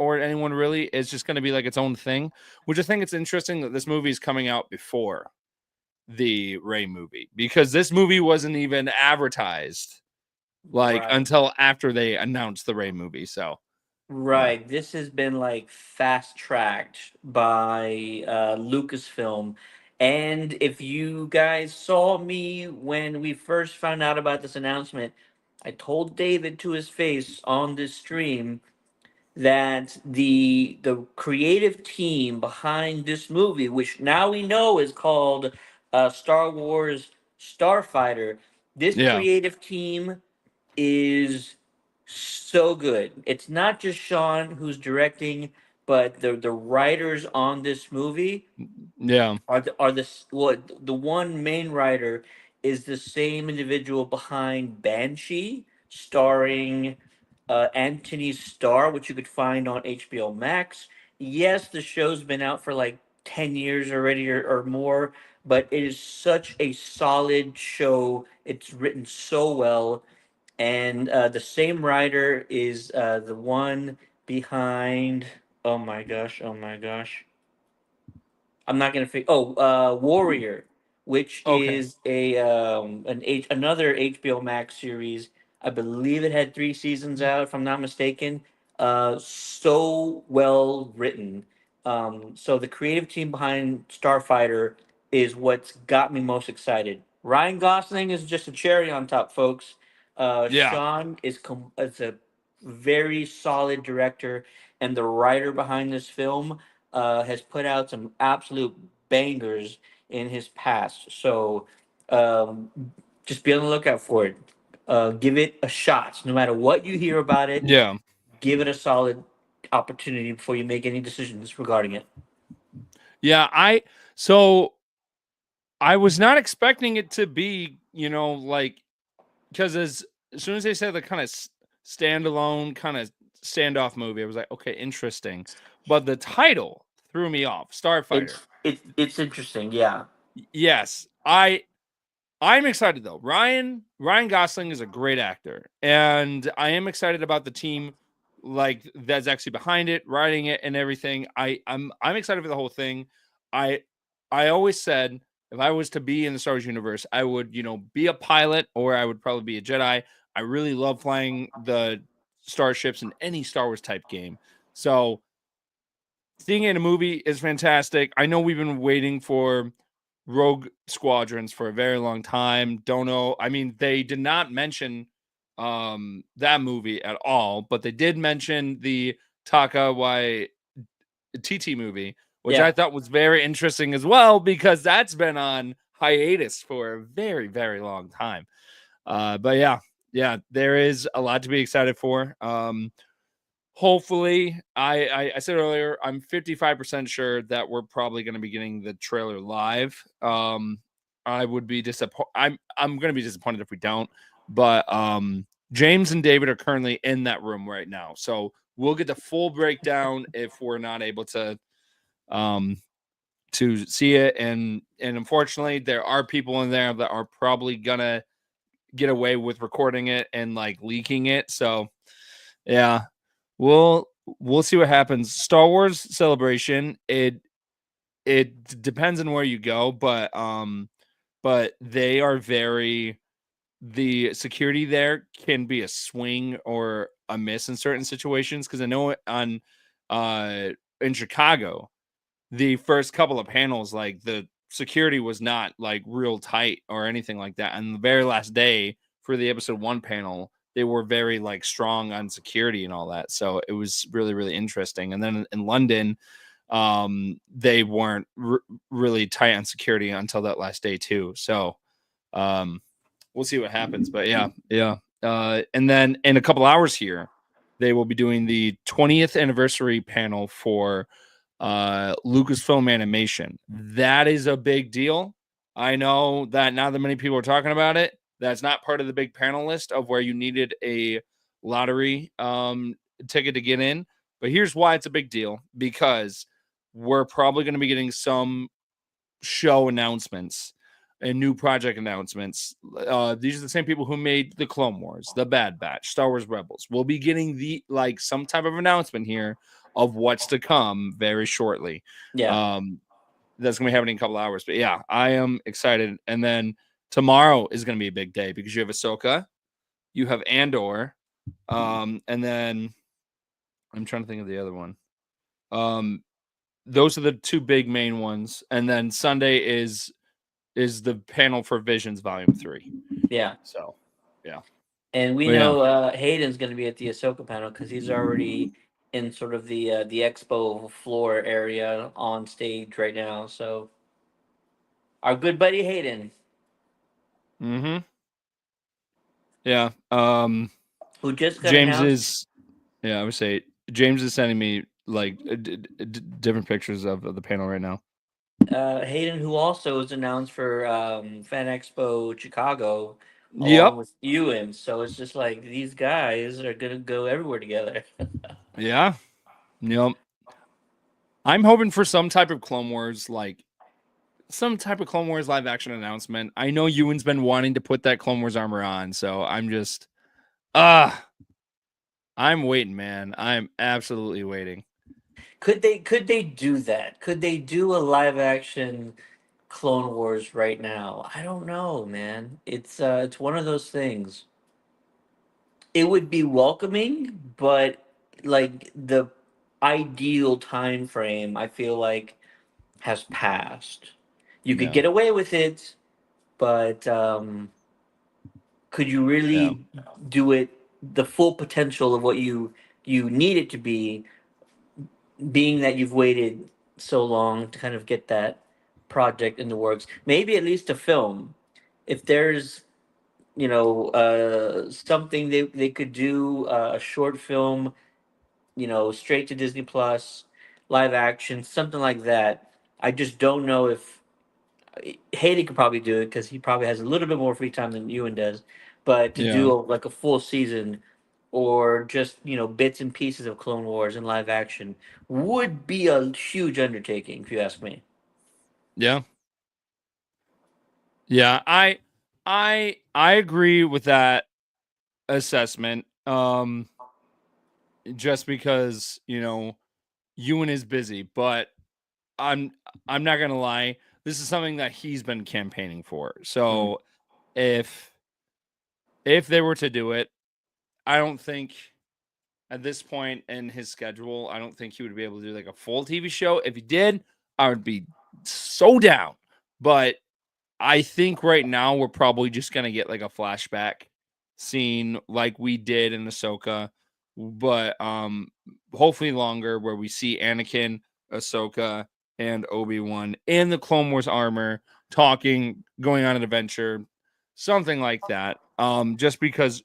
anyone really. It's just gonna be like its own thing. Which I think it's interesting that this movie is coming out before the Rey movie, because this movie wasn't even advertised like Right. until after they announced the Rey movie. So Right. This has been like fast tracked by Lucasfilm. And if you guys saw me when we first found out about this announcement, I told David to his face on this stream that the creative team behind this movie, which now we know is called Star Wars Starfighter, this yeah, creative team is so good. It's not just Sean who's directing, but the writers on this movie yeah, the one main writer is the same individual behind Banshee, starring Anthony Starr, which you could find on HBO Max. Yes, the show's been out for like 10 years already or more, but it is such a solid show. It's written so well, and the same writer is the one behind. Oh my gosh! Oh my gosh! I'm not gonna figure. Oh, Warrior, which okay, is another HBO Max series. I believe it had 3 seasons out, if I'm not mistaken. So well written. So the creative team behind Starfighter is what's got me most excited. Ryan Gosling is just a cherry on top, folks. yeah, Sean is a very solid director, and the writer behind this film has put out some absolute bangers in his past. So um, just be on the lookout for it. Give it a shot. No matter what you hear about it, yeah. give it a solid opportunity before you make any decisions regarding it. Yeah, so I was not expecting it to be, like, because as soon as they said the kind of standalone kind of standoff movie, I was like, okay, interesting. But the title threw me off. Starfighter. It's interesting, yeah. Yes, I'm excited though. Ryan Gosling is a great actor, and I am excited about the team like that's actually behind it, writing it, and everything. I'm excited for the whole thing. I I always said if I was to be in the Star Wars universe, I would be a pilot, or I would probably be a Jedi. I really love flying the starships in any Star Wars type game. So seeing it in a movie is fantastic. I know we've been waiting for Rogue Squadrons for a very long time. Don't know. I mean, they did not mention that movie at all, but they did mention the Taka Waititi movie, which Yeah. I thought was very interesting as well, because that's been on hiatus for a very, very long time. But yeah, there is a lot to be excited for. Hopefully, I said earlier, I'm 55% sure that we're probably going to be getting the trailer live. I would be disappointed. I'm going to be disappointed if we don't. But James and David are currently in that room right now, so we'll get the full breakdown if we're not able to see it. And unfortunately, there are people in there that are probably gonna get away with recording it and like leaking it. So yeah, we'll see what happens. Star Wars Celebration, it depends on where you go, but they are the security there can be a swing or a miss in certain situations, because I know on in Chicago, the first couple of panels, like the security was not like real tight or anything like that. And the very last day for the episode 1 panel, they were very like strong on security and all that. So it was really, really interesting. And then in London, they weren't really tight on security until that last day too. So we'll see what happens. But yeah. And then in a couple hours here, they will be doing the 20th anniversary panel for Lucasfilm Animation. That is a big deal. I know that not that many people are talking about it. That's not part of the big panel list of where you needed a lottery ticket to get in. But here's why it's a big deal, because we're probably going to be getting some show announcements and new project announcements. These are the same people who made the Clone Wars, the Bad Batch, Star Wars Rebels. We'll be getting some type of announcement here of what's to come very shortly. Yeah. That's gonna be happening in a couple hours. But yeah, I am excited. And then tomorrow is gonna be a big day because you have Ahsoka, you have Andor, and then I'm trying to think of the other one. Those are the two big main ones, and then Sunday is the panel for Visions Volume 3. Yeah. So, yeah. And we But yeah. know Hayden's going to be at the Ahsoka panel because he's already in sort of the expo floor area on stage right now. So, our good buddy Hayden, Mm-hmm. Yeah. who just got James announced. is. Yeah, I would say James is sending me like different pictures of the panel right now. Hayden, who also was announced for Fan Expo Chicago, Yep. along with Ewan. So it's just like these guys are gonna go everywhere together. Yeah. Yep. I'm hoping for some type of Clone Wars, like some type of Clone Wars live action announcement. I know Ewan's been wanting to put that Clone Wars armor on, so I'm just I'm waiting, man. I'm absolutely waiting. Could they do that? Could they do a live action Clone Wars right now? I don't know, man. It's one of those things. It would be welcoming, but like the ideal time frame, I feel like has passed. You could Yeah. get away with it, but could you Yeah. really do it the full potential of what you need it to be, being that you've waited so long to kind of get that project in the works? Maybe at least a film. If there's something they could do, a short film, straight to Disney Plus, live action, something like that. I just don't know if Hayden could probably do it because he probably has a little bit more free time than Ewan does. But to Yeah. do like a full season or just bits and pieces of Clone Wars in live action would be a huge undertaking, if you ask me. Yeah. Yeah, I agree with that assessment. Just because, Ewan is busy, but I'm I'm not gonna lie. This is something that he's been campaigning for. So if they were to do it, I don't think at this point in his schedule, I don't think he would be able to do like a full TV show. If he did, I would be so down. But I think right now we're probably just gonna get like a flashback scene like we did in Ahsoka, but hopefully longer where we see Anakin, Ahsoka, and Obi-Wan in the Clone Wars armor talking, going on an adventure, something like that. Just because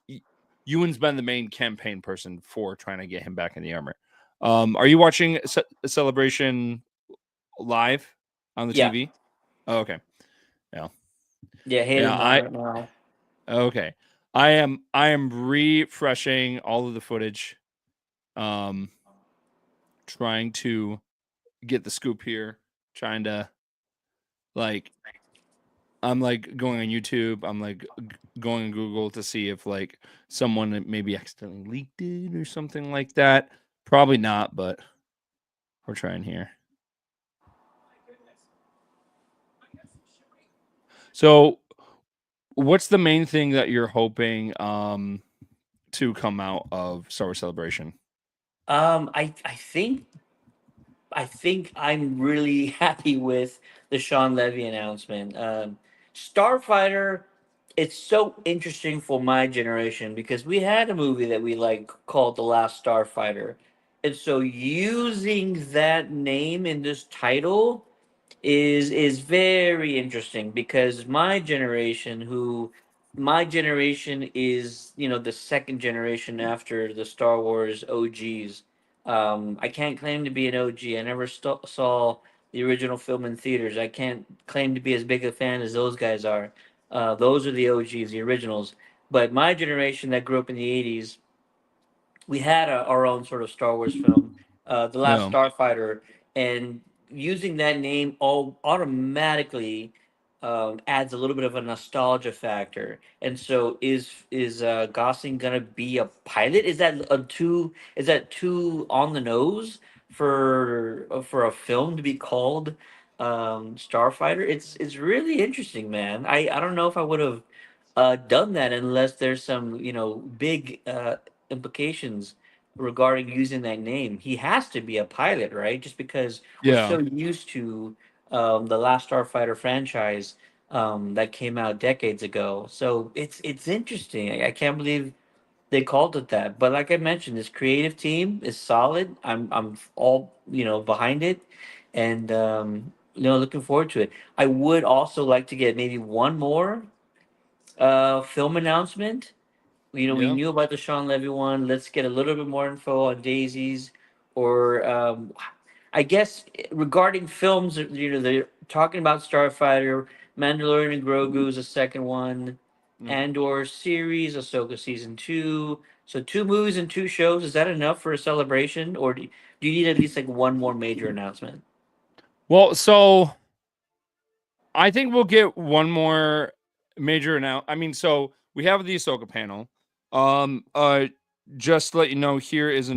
Ewan's been the main campaign person for trying to get him back in the armor. Are you watching Celebration live on the Yeah. TV? Oh, okay. Yeah. Yeah, Hayden's on right now. Okay. I am refreshing all of the footage. Trying to get the scoop here. Trying to I'm like going on YouTube. I'm like going on Google to see if like someone maybe accidentally leaked it or something like that. Probably not, but we're trying here. So, what's the main thing that you're hoping to come out of Star Wars Celebration? I think I'm really happy with the Sean Levy announcement. Starfighter, it's so interesting for my generation because we had a movie that we like called The Last Starfighter. And so using that name in this title is very interesting because my generation is the second generation after the Star Wars OGs. I can't claim to be an OG. I never saw the original film in theaters. I can't claim to be as big a fan as those guys are. Those are the OGs, the originals. But my generation that grew up in the '80s, we had our own sort of Star Wars film, The Last No. Starfighter, and using that name all automatically adds a little bit of a nostalgia factor. And so, is Gosling gonna be a pilot? Is that too on the nose for a film to be called Starfighter? It's really interesting, man. I don't know if I would have done that unless there's some big implications regarding using that name. He has to be a pilot, right? Just because we're Yeah. so used to the Last Starfighter franchise that came out decades ago. So it's interesting. I can't believe they called it that. But like I mentioned, this creative team is solid. I'm all behind it, and looking forward to it. I would also like to get maybe one more film announcement. We Yeah. knew about the Sean Levy one. Let's get a little bit more info on Daisies, or I guess regarding films. They're talking about Starfighter, Mandalorian and Grogu is the second one, Mm. Andor series, Ahsoka season 2. So 2 movies and 2 shows. Is that enough for a celebration, or do you need at least like one more major announcement? Well, so I think we'll get one more major now. I mean, so we have the Ahsoka panel. Just to let you know, here is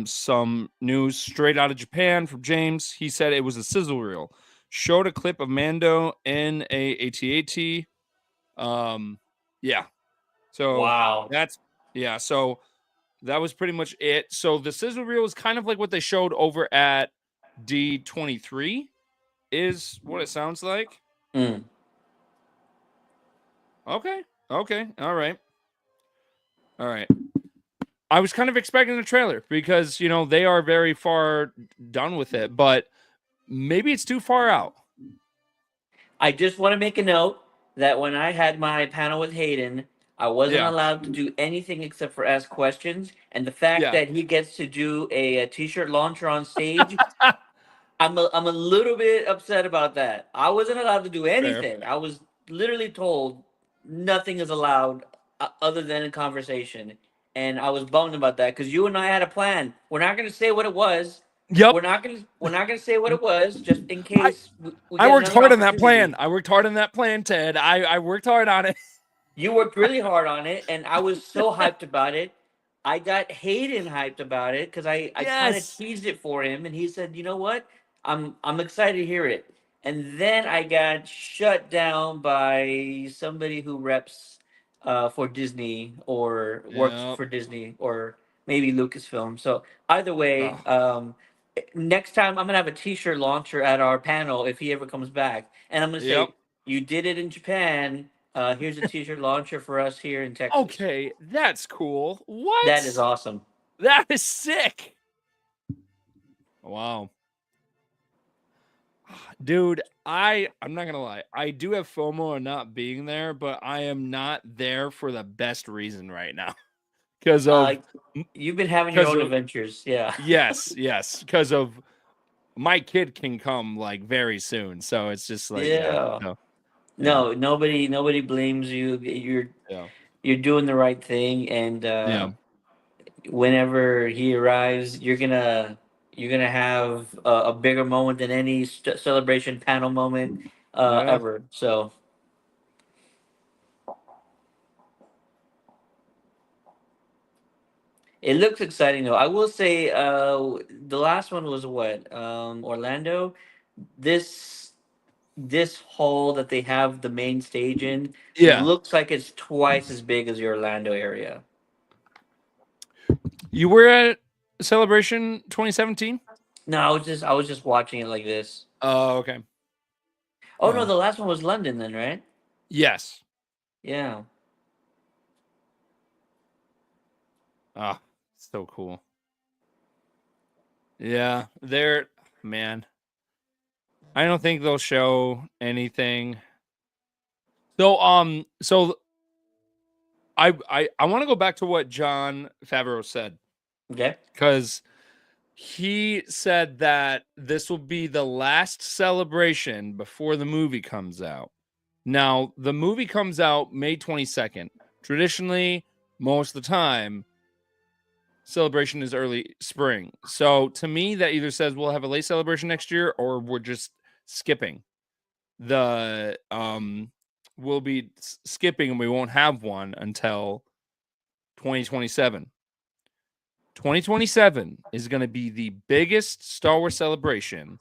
some news straight out of Japan from James. He said it was a sizzle reel. Showed a clip of Mando in a AT-AT. Yeah. So Wow. that's yeah. So that was pretty much it. So the sizzle reel is kind of like what they showed over at D23, is what it sounds like. Mm. Okay. Okay. All right. All right. I was kind of expecting a trailer because, they are very far done with it, but maybe it's too far out. I just want to make a note that when I had my panel with Hayden, I wasn't Yeah. allowed to do anything except for ask questions. And the fact Yeah. that he gets to do a t-shirt launcher on stage, I'm a little bit upset about that. I wasn't allowed to do Fair. anything. I was literally told nothing is allowed other than a conversation, and I was bummed about that because you and I had a plan. We're not going to say what it was. Yep. We're not gonna say what it was, just in I, case we I get worked another hard on that opportunity. plan. Ted. I worked hard on it. You worked really hard on it, and I was so hyped about it. I got Hayden hyped about it because I kind of Yes. teased it for him, and he said, "You know what? I'm excited to hear it." And then I got shut down by somebody who reps for Disney or works Yeah. for Disney or maybe Lucasfilm. So either way, Oh, next time I'm gonna have a T-shirt launcher at our panel if he ever comes back, and I'm gonna yep. say, "You did it in Japan. Here's a T-shirt launcher for us here in Texas." Okay, that's cool. That is What? awesome. That is sick. Wow. Dude, I'm not gonna lie. I do have FOMO on not being there, but I am not there for the best reason right now. Because Uh, of you've been having your because own of adventures, yeah. yes. Because of my kid can come like very soon. So it's just like, yeah. Yeah. No. Yeah. No, nobody blames you. Yeah. You're doing the right thing, and Yeah. whenever he arrives, you're gonna have a bigger moment than any celebration panel moment Yeah. ever. So it looks exciting though. I will say, the last one was what, Orlando. This hall that they have the main stage in Yeah. looks like it's twice as big as the Orlando area. You were at Celebration 2017? No, I was just watching it like this. Oh, okay. Oh no, Yeah. the last one was London then, right? Yes. Yeah. Ah, so cool. Yeah, they're man. I don't think they'll show anything. So I want to go back to what John Favreau said Okay. because he said that this will be the last celebration before the movie comes out. Now, the movie comes out May 22nd. Traditionally, most of the time, celebration is early spring. So to me, that either says we'll have a late celebration next year or we're just skipping. we'll be skipping and we won't have one until 2027. 2027 is going to be the biggest Star Wars celebration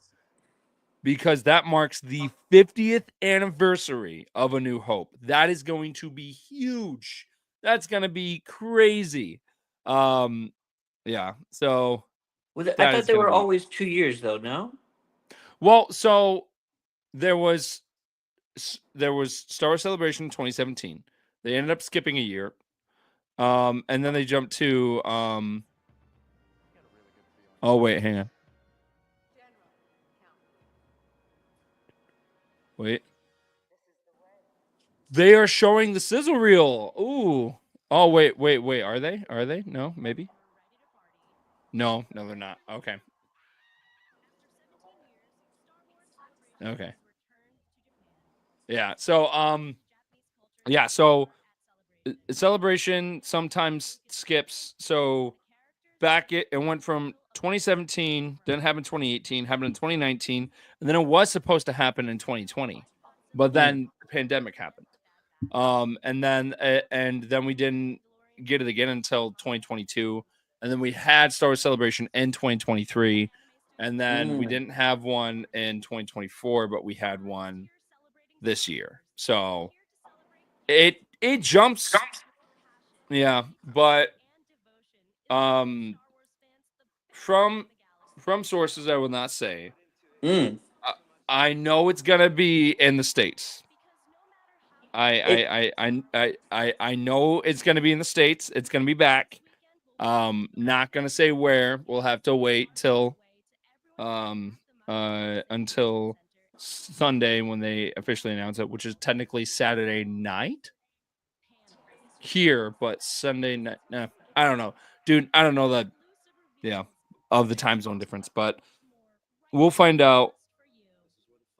because that marks the 50th anniversary of A New Hope. That is going to be huge. That's going to be crazy. Yeah. So I thought they were always 2 years, though. No. Well, so there was Star Wars Celebration 2017. They ended up skipping a year. And then they jumped to oh wait, hang on. Wait. They are showing the sizzle reel. Ooh. Oh wait. Are they? Are they? No, maybe. No, they're not. Okay. Okay. Yeah. So celebration sometimes skips. So back it went from 2017, then happened 2018, happened in 2019, and then it was supposed to happen in 2020, but then the pandemic happened. And then we didn't get it again until 2022, and then we had Star Wars Celebration in 2023, and then we didn't have one in 2024, but we had one this year. So it jumps. Yeah, but from sources I will not say. I know it's gonna be in the States. I know it's gonna be in the States. It's gonna be back. Not gonna say where. We'll have to wait till until Sunday when they officially announce it, which is technically Saturday night here, but Sunday night. Nah, I don't know, dude. I don't know that. Yeah, of the time zone difference, but we'll find out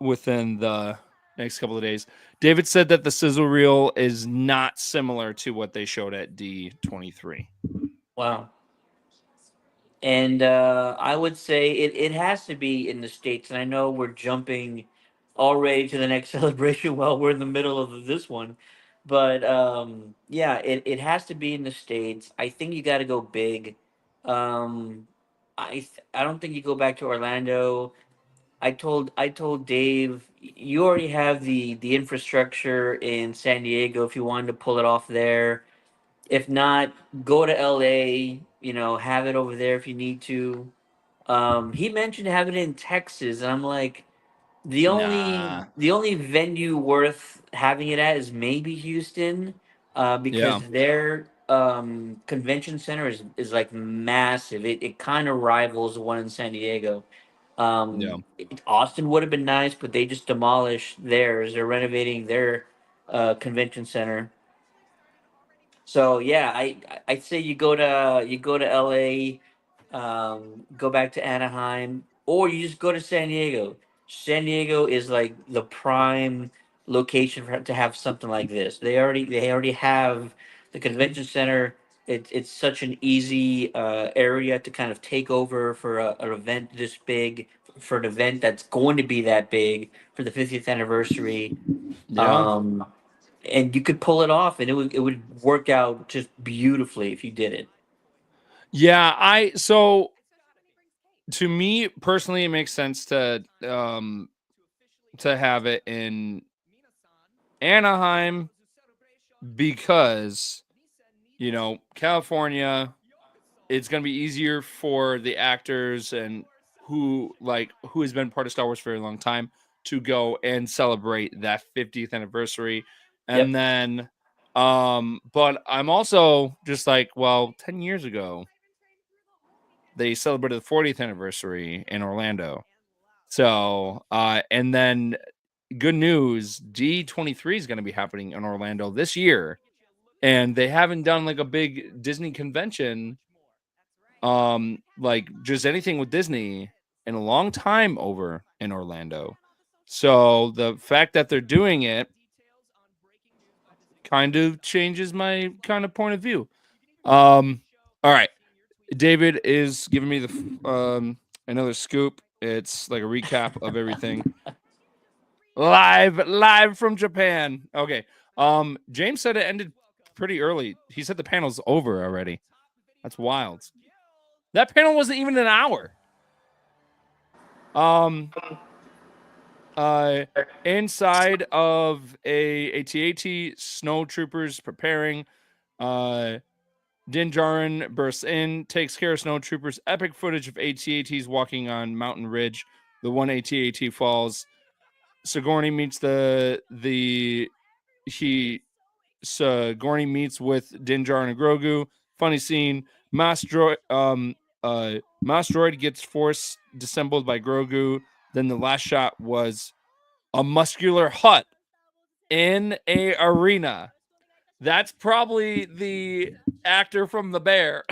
within the next couple of days. David said that the sizzle reel is not similar to what they showed at D23. Wow. And I would say it has to be in the States. And I know we're jumping already to the next celebration while we're in the middle of this one. But yeah, it has to be in the States. I think you got to go big. I don't think you go back to Orlando. I told Dave, you already have the infrastructure in San Diego if you wanted to pull it off there. If not, go to LA, have it over there if you need to. He mentioned having it in Texas, and I'm like, the only Nah. the only venue worth having it at is maybe Houston, Yeah. because their convention center is like massive. It kind of rivals the one in San Diego. Yeah. Austin would have been nice, but they just demolished theirs. They're renovating their convention center. So yeah, I'd say you go to LA, go back to Anaheim, or you just go to San Diego. San Diego is like the prime location to have something like this. They already have the convention center. It's such an easy area to kind of take over for an event this big, for an event that's going to be that big for the 50th anniversary. Yeah. Um, and you could pull it off, and it would work out just beautifully if you did it. Yeah, so to me personally it makes sense to have it in Anaheim because California, it's going to be easier for the actors and who has been part of Star Wars for a long time to go and celebrate that 50th anniversary. And then but I'm also just like, well, 10 years ago they celebrated the 40th anniversary in Orlando. So and then good news, D23 is going to be happening in Orlando this year. And they haven't done like a big Disney convention, like just anything with Disney in a long time over in Orlando. So the fact that they're doing it kind of changes my kind of point of view. All right. David is giving me the another scoop. It's like a recap of everything. Live from Japan. Okay. James said it ended pretty early. He said the panel's over already. That's wild. That panel wasn't even an hour. Inside of a AT-AT, snow troopers preparing. Din Djarin bursts in, takes care of snow troopers. Epic footage of AT-ATs walking on Mountain Ridge. The one AT-AT falls. Sigourney meets Sigourney meets with Din Djarin and Grogu. Funny scene. Mass droid gets force disassembled by Grogu. Then the last shot was a muscular hut in a arena. That's probably the actor from The Bear.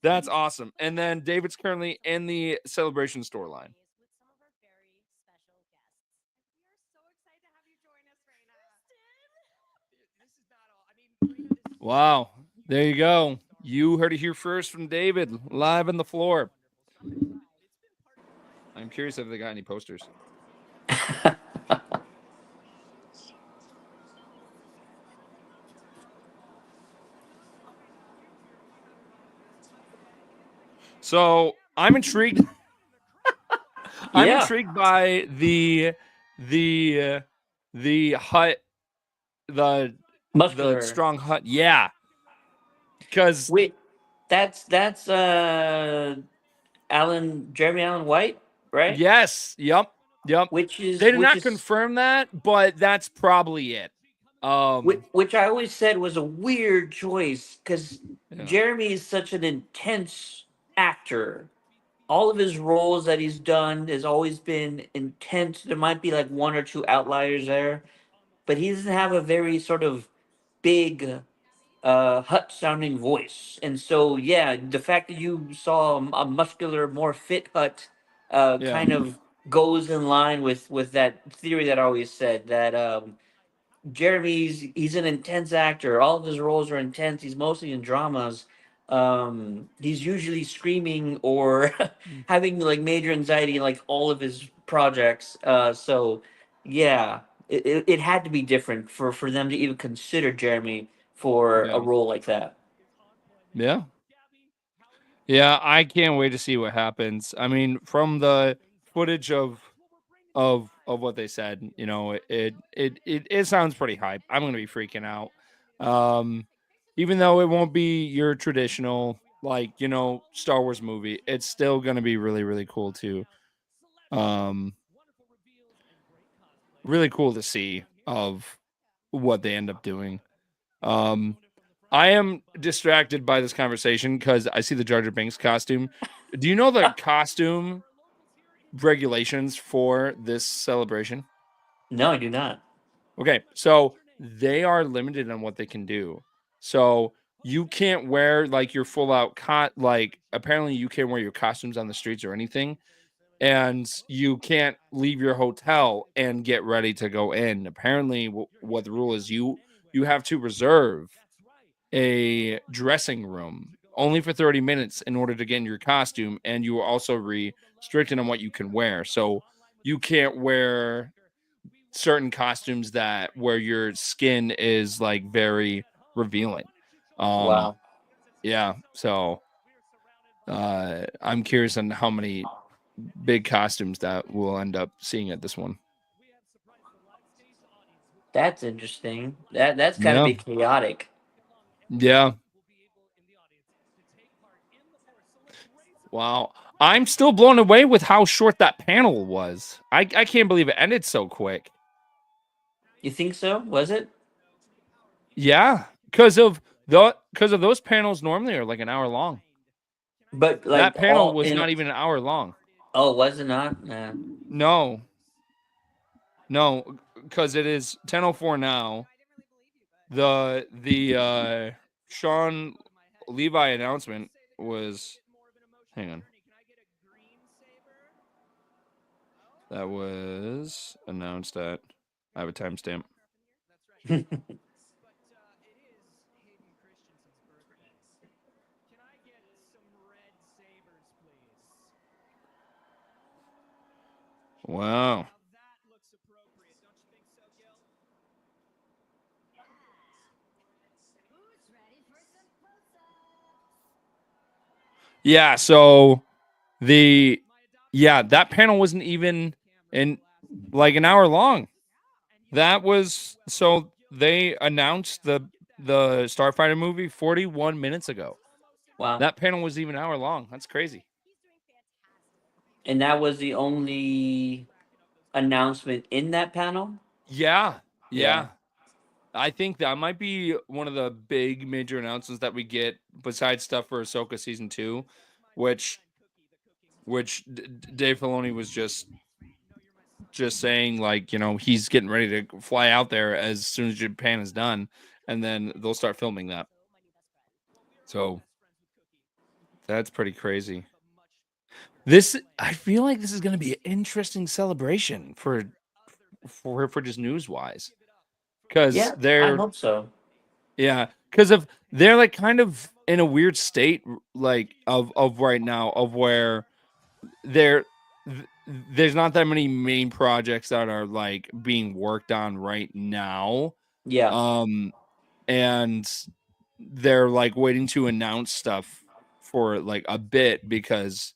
That's awesome. And then David's currently in the Celebration storyline. Wow. There you go. You heard it here first from David, live on the floor. I'm curious if they got any posters. So I'm intrigued. I'm intrigued by the hut, the muscular strong hut. Yeah, because wait, that's Jeremy Allen White, right? Yes. Yep. Which They did not confirm that, but that's probably it. Which I always said was a weird choice because Yeah. Jeremy is such an intense actor. All of his roles that he's done has always been intense. There might be like one or two outliers there, but he doesn't have a very sort of big hut sounding voice. And so yeah, the fact that you saw a muscular, more fit hut kind of goes in line with that theory that I always said that he's an intense actor. All of his roles are intense. He's mostly in dramas. He's usually screaming or having like major anxiety in like all of his projects. So yeah, it had to be different for them to even consider Jeremy for a role like that. Yeah. Yeah, I can't wait to see what happens. I mean, from the footage of what they said, you know, it sounds pretty hype. I'm gonna be freaking out. Even though it won't be your traditional, like, you know, Star Wars movie, it's still gonna be really, really cool to really cool to see of what they end up doing. I am distracted by this conversation because I see the Jar Jar Binks costume. Do you know the costume regulations for this celebration? No, I do not. Okay, so they are limited on what they can do. So you can't wear like your full out like apparently you can't wear your costumes on the streets or anything. And you can't leave your hotel and get ready to go in. Apparently, what the rule is, you have to reserve a dressing room only for 30 minutes in order to get in your costume, and you are also restricted on what you can wear. So you can't wear certain costumes that where your skin is like very revealing. Wow. Yeah, so I'm curious on how many big costumes that we'll end up seeing at this one. That's interesting. That's gotta Yeah. be chaotic. Yeah. Wow. I'm still blown away with how short that panel was. I can't believe it ended so quick. You think so? Was it? Yeah, because of those panels normally are like an hour long. But That like panel was not even an hour long. Oh, was it not? Nah. No, because it is 10:04 now. The Sean Levi announcement was. Hang on. That was announced at. I have a timestamp. Wow. Yeah, so that panel wasn't even in like an hour long. That was so they announced the Starfighter movie 41 minutes ago. Wow. That panel was even an hour long. That's crazy. And that was the only announcement in that panel? Yeah. Yeah. I think that might be one of the big major announcements that we get besides stuff for Ahsoka season 2, which Dave Filoni was just saying, like, he's getting ready to fly out there as soon as Japan is done, and then they'll start filming that. So that's pretty crazy. I feel like this is going to be an interesting celebration for just news wise, because I hope so. because of they're like kind of in a weird state, like of right now, of where there's not that many main projects that are like being worked on right now. Yeah. And they're like waiting to announce stuff for like a bit, because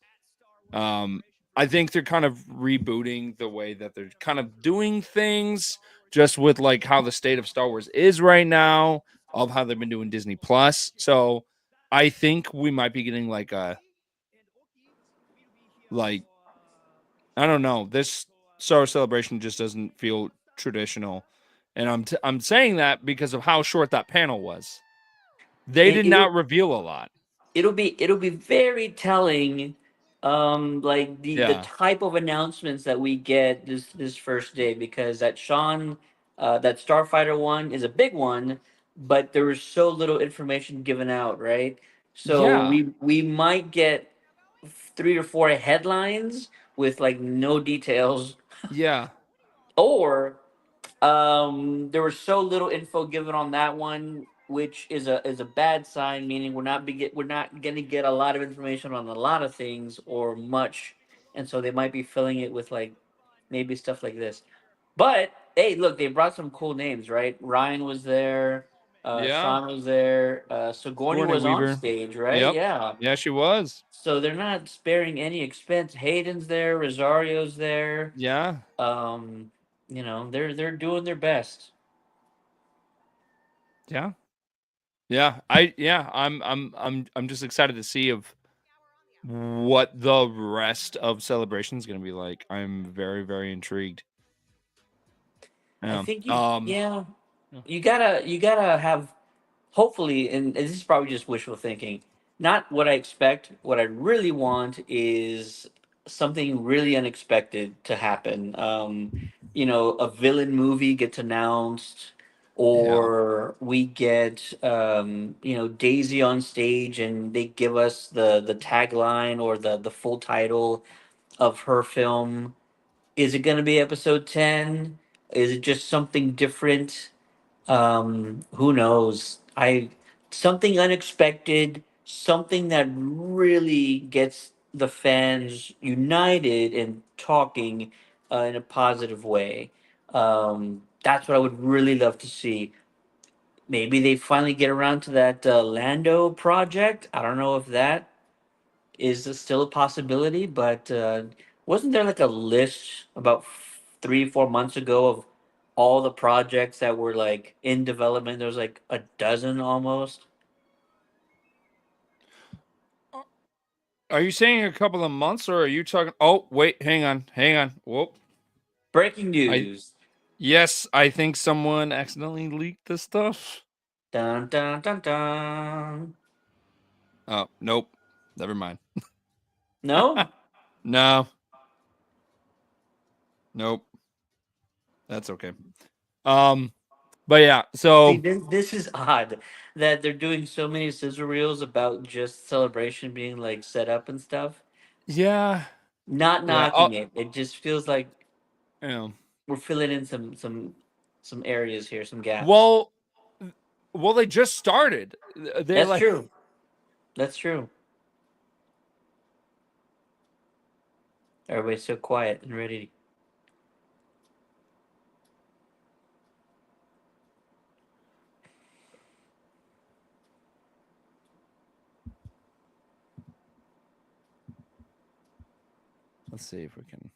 I think they're kind of rebooting the way that they're kind of doing things, just with like how the state of Star Wars is right now, of how they've been doing Disney Plus. So I think we might be getting like I don't know, this Star Wars Celebration just doesn't feel traditional, and I'm saying that because of how short that panel was. They It, did it'll not reveal a lot. it'll be very telling, like the Yeah. type of announcements that we get this first day, because that Starfighter one is a big one, but there was so little information given out, right? So Yeah. we might get 3 or 4 headlines with like no details, Yeah. or there was so little info given on that one, which is a bad sign. Meaning we're not gonna get a lot of information on a lot of things or much, and so they might be filling it with like maybe stuff like this. But hey, look, they brought some cool names, right? Ryan was there, Yeah. Sean was there, Sigourney Sigourney was on Weaver. stage, right? Yep. Yeah. Yeah, she was. So they're not sparing any expense. Hayden's there, Rosario's there. Yeah. They're doing their best. Yeah. I'm just excited to see of what the rest of Celebration is going to be like. I'm very, very intrigued. I Yeah. think you gotta have, hopefully, and this is probably just wishful thinking. Not what I expect. What I really want is something really unexpected to happen. A villain movie gets announced, Yeah. or we get Daisy on stage and they give us the tagline or the full title of her film. Is it going to be episode 10? Is it just something different? Who knows? I Something unexpected, something that really gets the fans united and talking in a positive way. That's what I would really love to see. Maybe they finally get around to that Lando project. I don't know if that is still a possibility, but wasn't there like a list about 3 4 months ago of all the projects that were like in development? There was like a dozen almost. Are you saying a couple of months, or are you talking? Oh, wait, hang on. Whoop. Breaking I news. Yes, I think someone accidentally leaked this stuff. Dun dun dun dun. Oh, nope. Never mind. No? No. Nope. That's okay. But yeah, See, so this is odd that they're doing so many sizzle reels about just Celebration being like set up and stuff. yeah. Not Yeah. knocking it. It just feels like Yeah. we're filling in some areas here, some gaps. Well, they just started. They're That's like, true. That's true. Everybody's so quiet and ready. Let's see if we can.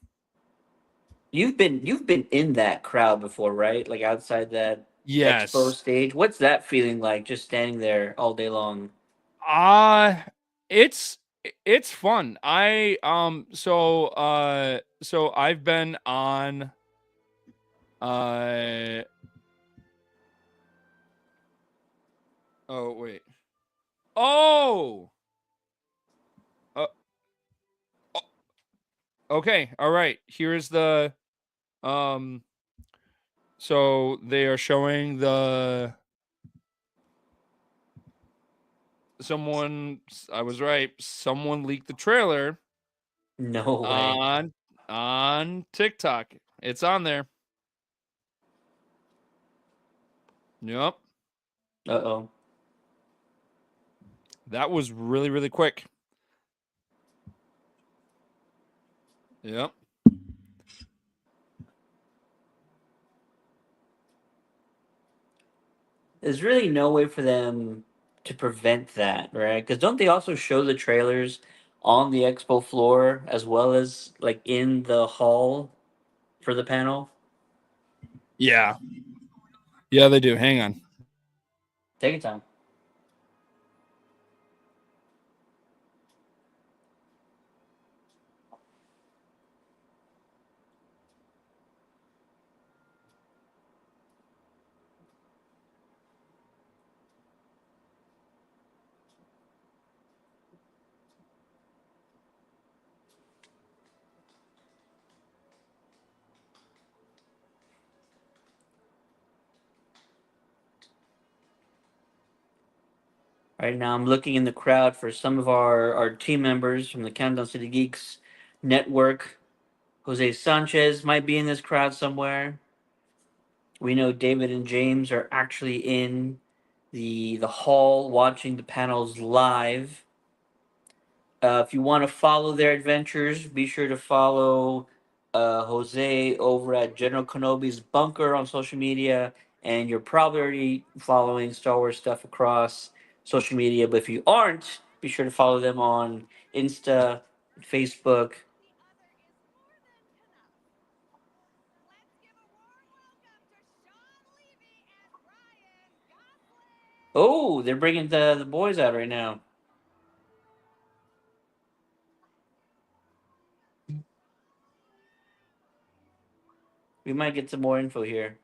You've been in that crowd before, right? Like outside that expo Yes. stage. What's that feeling like? Just standing there all day long. It's fun. So I've been on oh wait. Oh. Okay. All right. Here's the so they are showing the I was right. Someone leaked the trailer No way. on TikTok. It's on there. Yep. Uh-oh. That was really, really quick. Yep. There's really no way for them to prevent that, right? Because don't they also show the trailers on the expo floor as well as like in the hall for the panel? Yeah. Yeah, they do. Hang on. Take your time. Right now, I'm looking in the crowd for some of our team members from the Countdown City Geeks network. Jose Sanchez might be in this crowd somewhere. We know David and James are actually in the hall watching the panels live. If you want to follow their adventures, be sure to follow Jose over at General Kenobi's Bunker on social media. And you're probably already following Star Wars stuff across social media. But if you aren't, be sure to follow them on Insta, Facebook. Oh, they're bringing the boys out right now. We might get some more info here.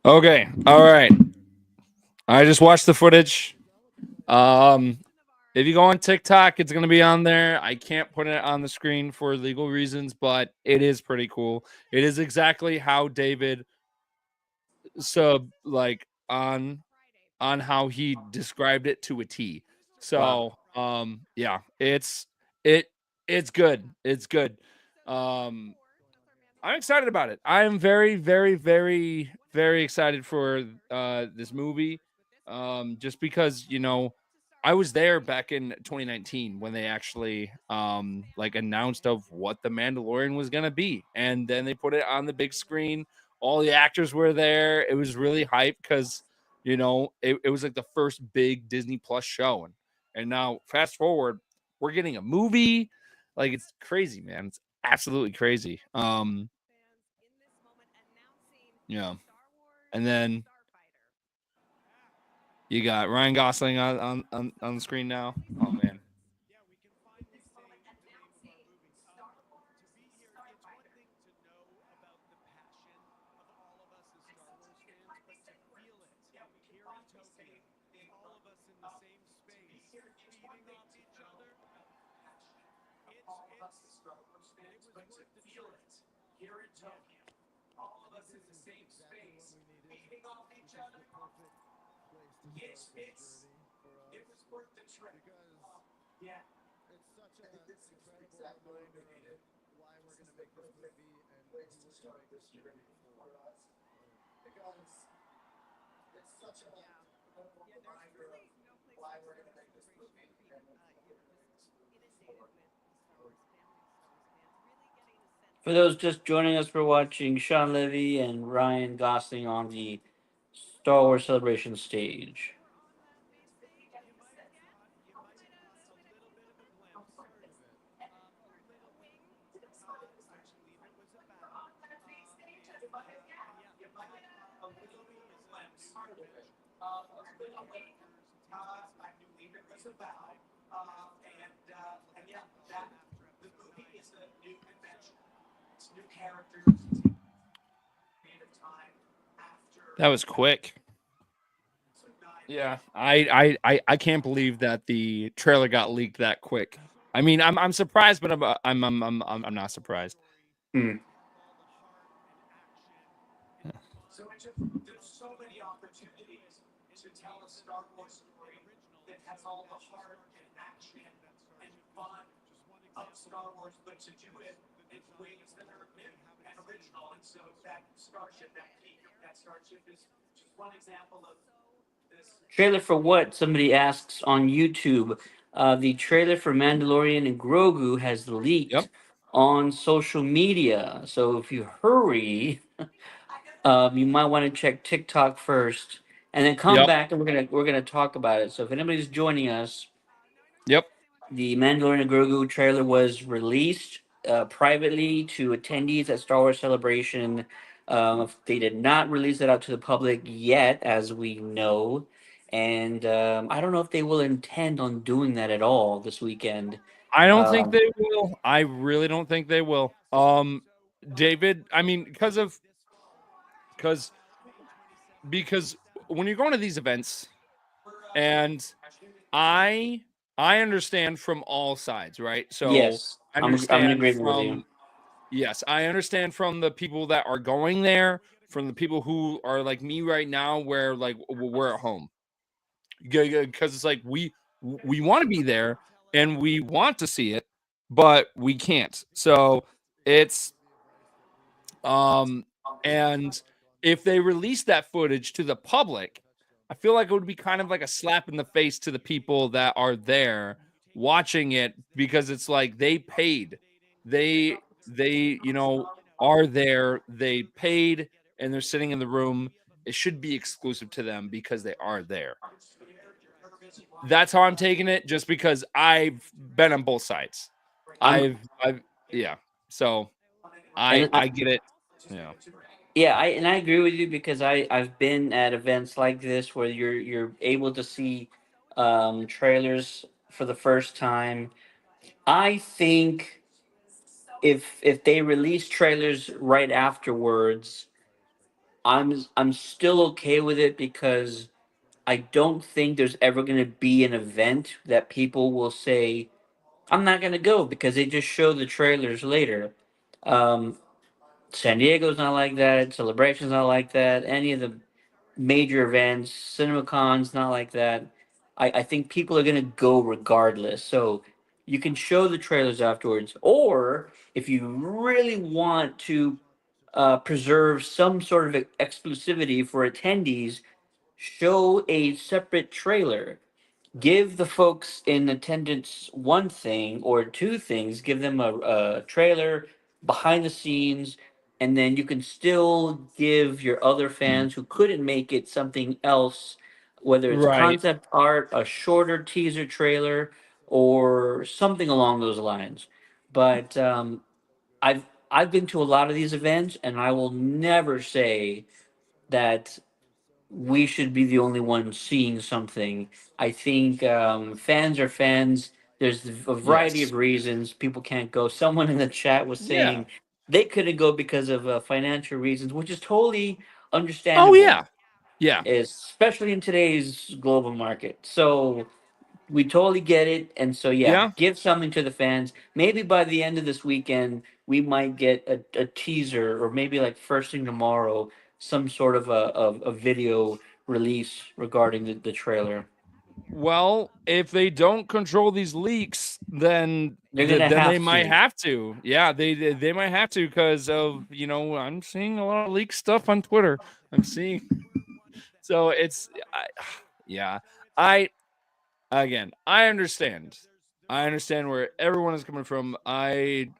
Okay. All right. I just watched the footage. If you go on TikTok, it's going to be on there. I can't put it on the screen for legal reasons, but it is pretty cool. It is exactly how David like on how he described it to a T. So, yeah, it's good. It's good. I'm excited about it. I am very, very, very, very excited for this movie. Just because, I was there back in 2019 when they actually like announced of what the Mandalorian was gonna be, and then they put it on the big screen. All the actors were there. It was really hype because it was like the first big Disney Plus show, and now fast forward, we're getting a movie. Like, it's crazy, man. It's absolutely crazy. Yeah. And then You got Ryan Gosling on the screen now. Oh man. For those just joining us, we're watching Sean Levy and Ryan Gosling on the Star Wars Celebration stage. That was quick. Yeah, I can't believe that the trailer got leaked that quick. I mean, I'm surprised, but I'm not surprised. Hmm. There's so many opportunities to tell a Star Wars story that has all the heart and action and fun of Star Wars, but to do it in ways that are new and original. And so that starship, that starship is just one example of this. Trailer for what? Somebody asks on YouTube. The trailer for Mandalorian and Grogu has leaked on social media. So if you hurry, you might want to check TikTok first, and then come Yep. back, and we're gonna talk about it. So if anybody's joining us, Yep. the Mando and Grogu trailer was released privately to attendees at Star Wars Celebration. They did not release it out to the public yet, as we know, and I don't know if they will intend on doing that at all this weekend. I don't think they will. I really don't think they will. David, I mean, because when you're going to these events, and I understand from all sides, right? So Yes, I I'm in understand agreement with you. from yes, I understand from the people that are going there, from the people who are like me right now, where like we're at home, because it's like we want to be there and we want to see it, but we can't. So it's and if they release that footage to the public, I feel like it would be kind of like a slap in the face to the people that are there watching it, because it's like they paid. They are there, they paid, and they're sitting in the room. It should be exclusive to them because they are there. That's how I'm taking it, just because I've been on both sides. I'm I've yeah. So and I get it. Yeah. Yeah, I agree with you because I've been at events like this where you're able to see trailers for the first time. I think if they release trailers right afterwards, I'm still okay with it because I don't think there's ever going to be an event that people will say I'm not going to go because they just show the trailers later. Um, San Diego's not like that. Celebration's not like that. Any of the major events, CinemaCon's not like that. I think people are gonna go regardless. So you can show the trailers afterwards, or if you really want to preserve some sort of exclusivity for attendees, show a separate trailer. Give the folks in attendance one thing or two things. Give them a trailer, behind the scenes, and then you can still give your other fans who couldn't make it something else, whether it's Right. concept art, a shorter teaser trailer, or something along those lines. But I've been to a lot of these events, and I will never say that we should be the only ones seeing something. I think fans are fans. There's a variety Yes. of reasons people can't go. Someone in the chat was Yeah. saying they couldn't go because of financial reasons, which is totally Oh understandable, yeah. Yeah. especially in today's global market. So we totally get it. And so, yeah, Yeah. give something to the fans. Maybe by the end of this weekend, we might get a teaser, or maybe like first thing tomorrow, some sort of a video release regarding the trailer. Well, if they don't control these leaks, then They're going to then they have might to. have to. Yeah, they might have to because of, I'm seeing a lot of leak stuff on Twitter. I'm seeing so yeah. I Again, I understand. I understand where everyone is coming from. I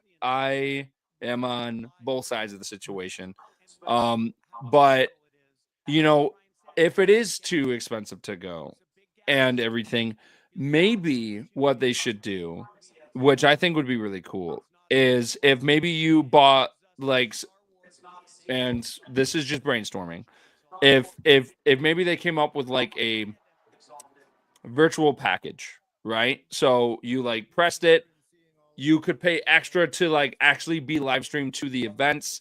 am on both sides of the situation. But if it is too expensive to go and everything, maybe what they should do, which I think would be really cool, is if maybe you bought and this is just brainstorming. If maybe they came up with like a virtual package, right? So you pressed it, you could pay extra to actually be live streamed to the events.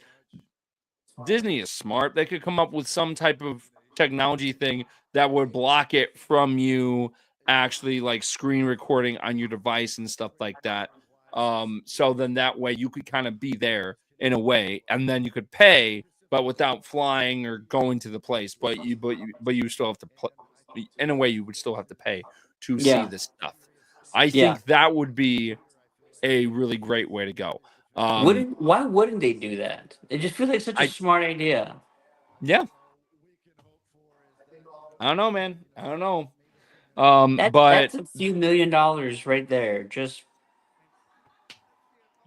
Disney is smart. They could come up with some type of technology thing that would block it from you actually screen recording on your device and stuff like that. So then that way you could kind of be there in a way, and then you could pay, but without flying or going to the place. But you still have to in a way you would still have to pay to see Yeah. this stuff. I Yeah. think that would be a really great way to go. Why wouldn't they do that? It just feels like such a I smart idea. Yeah, I don't know, man. I don't know. That's But a few $1,000,000 right there. Just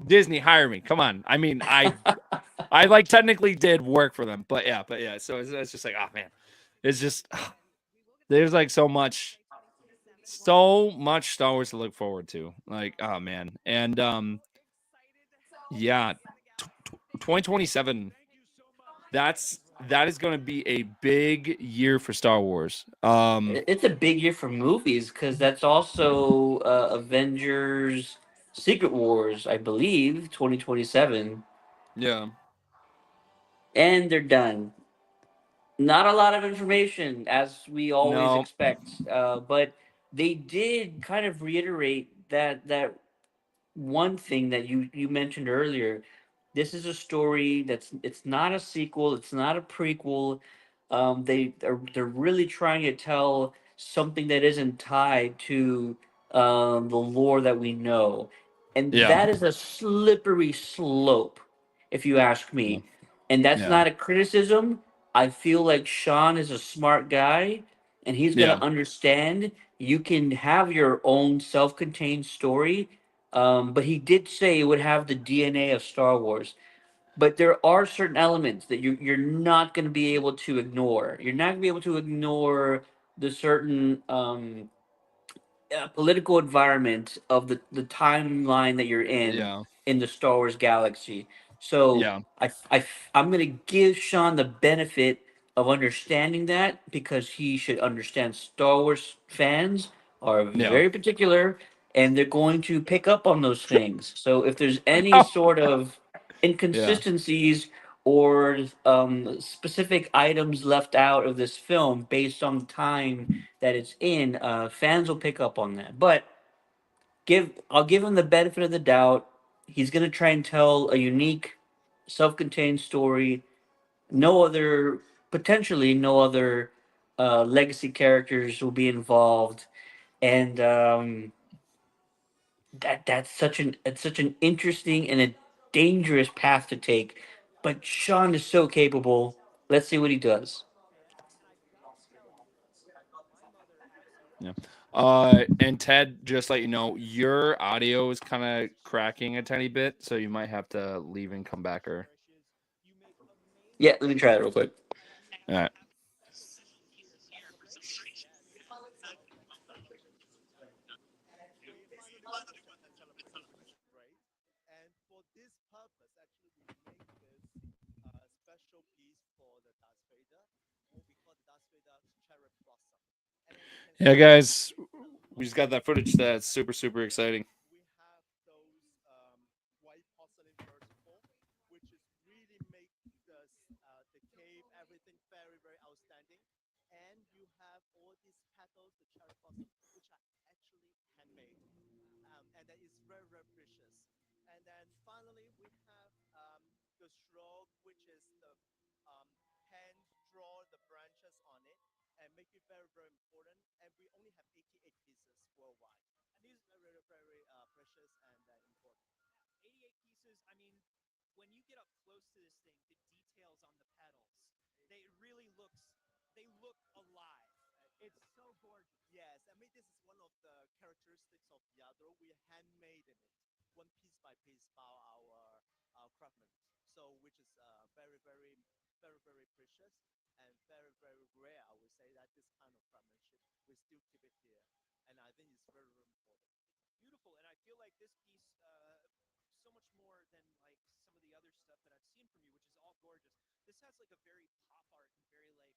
Disney, hire me. Come on. I mean, I technically did work for them, but yeah. So it's just like, oh man, it's just there's so much Star Wars to look forward to. Oh man, and yeah, 2027. That is going to be a big year for Star Wars. it's a big year for movies because that's also Avengers Secret Wars, I believe, 2027. Yeah. And they're done. Not a lot of information, as we always No. expect, but they did kind of reiterate that one thing that you mentioned earlier. This is a story it's not a sequel, it's not a prequel. They're really trying to tell something that isn't tied to the lore that we know, and Yeah. that is a slippery slope, if you ask Yeah. me. And that's Yeah. not a criticism. I feel like Sean is a smart guy, and he's gonna Yeah. understand. You can have your own self-contained story, but he did say it would have the DNA of Star Wars. But there are certain elements that you're not going to be able to ignore. You're not going to be able to ignore the certain political environment of the timeline that you're Yeah. in the Star Wars galaxy. So Yeah. I'm going to give Sean the benefit of understanding that because he should understand Star Wars fans are Yeah. very particular and they're going to pick up on those things. So if there's any sort of Yeah. inconsistencies or specific items left out of this film based on time that it's in, fans will pick up on that. But I'll give him the benefit of the doubt. He's gonna try and tell a unique, self-contained story. No other, potentially no other, legacy characters will be involved, and that's such an interesting and a dangerous path to take. But Sean is so capable. Let's see what he does. Yeah. And Ted, just let you know, your audio is kind of cracking a tiny bit, so you might have to leave and come back. Or Yeah, let me try that real quick. all right. Yeah, guys, we just got that footage. That's super, super exciting. white porcelain vertical, which is really make the cave everything very very outstanding. And you have all these petals, the cherry blossom, which are actually handmade, and that is very very precious. And then finally we have the stroke, which is the hand draw the branches on it and make it very very important. And we only have 88 pieces worldwide, and these are very very precious and important. 88 pieces. I mean, when you get up close to this thing, the details on the petals, they really they look alive. It's so gorgeous. Yes, I mean this is one of the characteristics of Yadro. We handmade it, one piece by piece by our craftsmen. So which is very very very very precious and very very rare. I would say that this kind of craftsmanship we still keep it here, and I think it's very very important. Beautiful, and I feel like this piece so much more than like some of the other stuff that I've seen from you, which is all gorgeous. This has like a very pop art and very like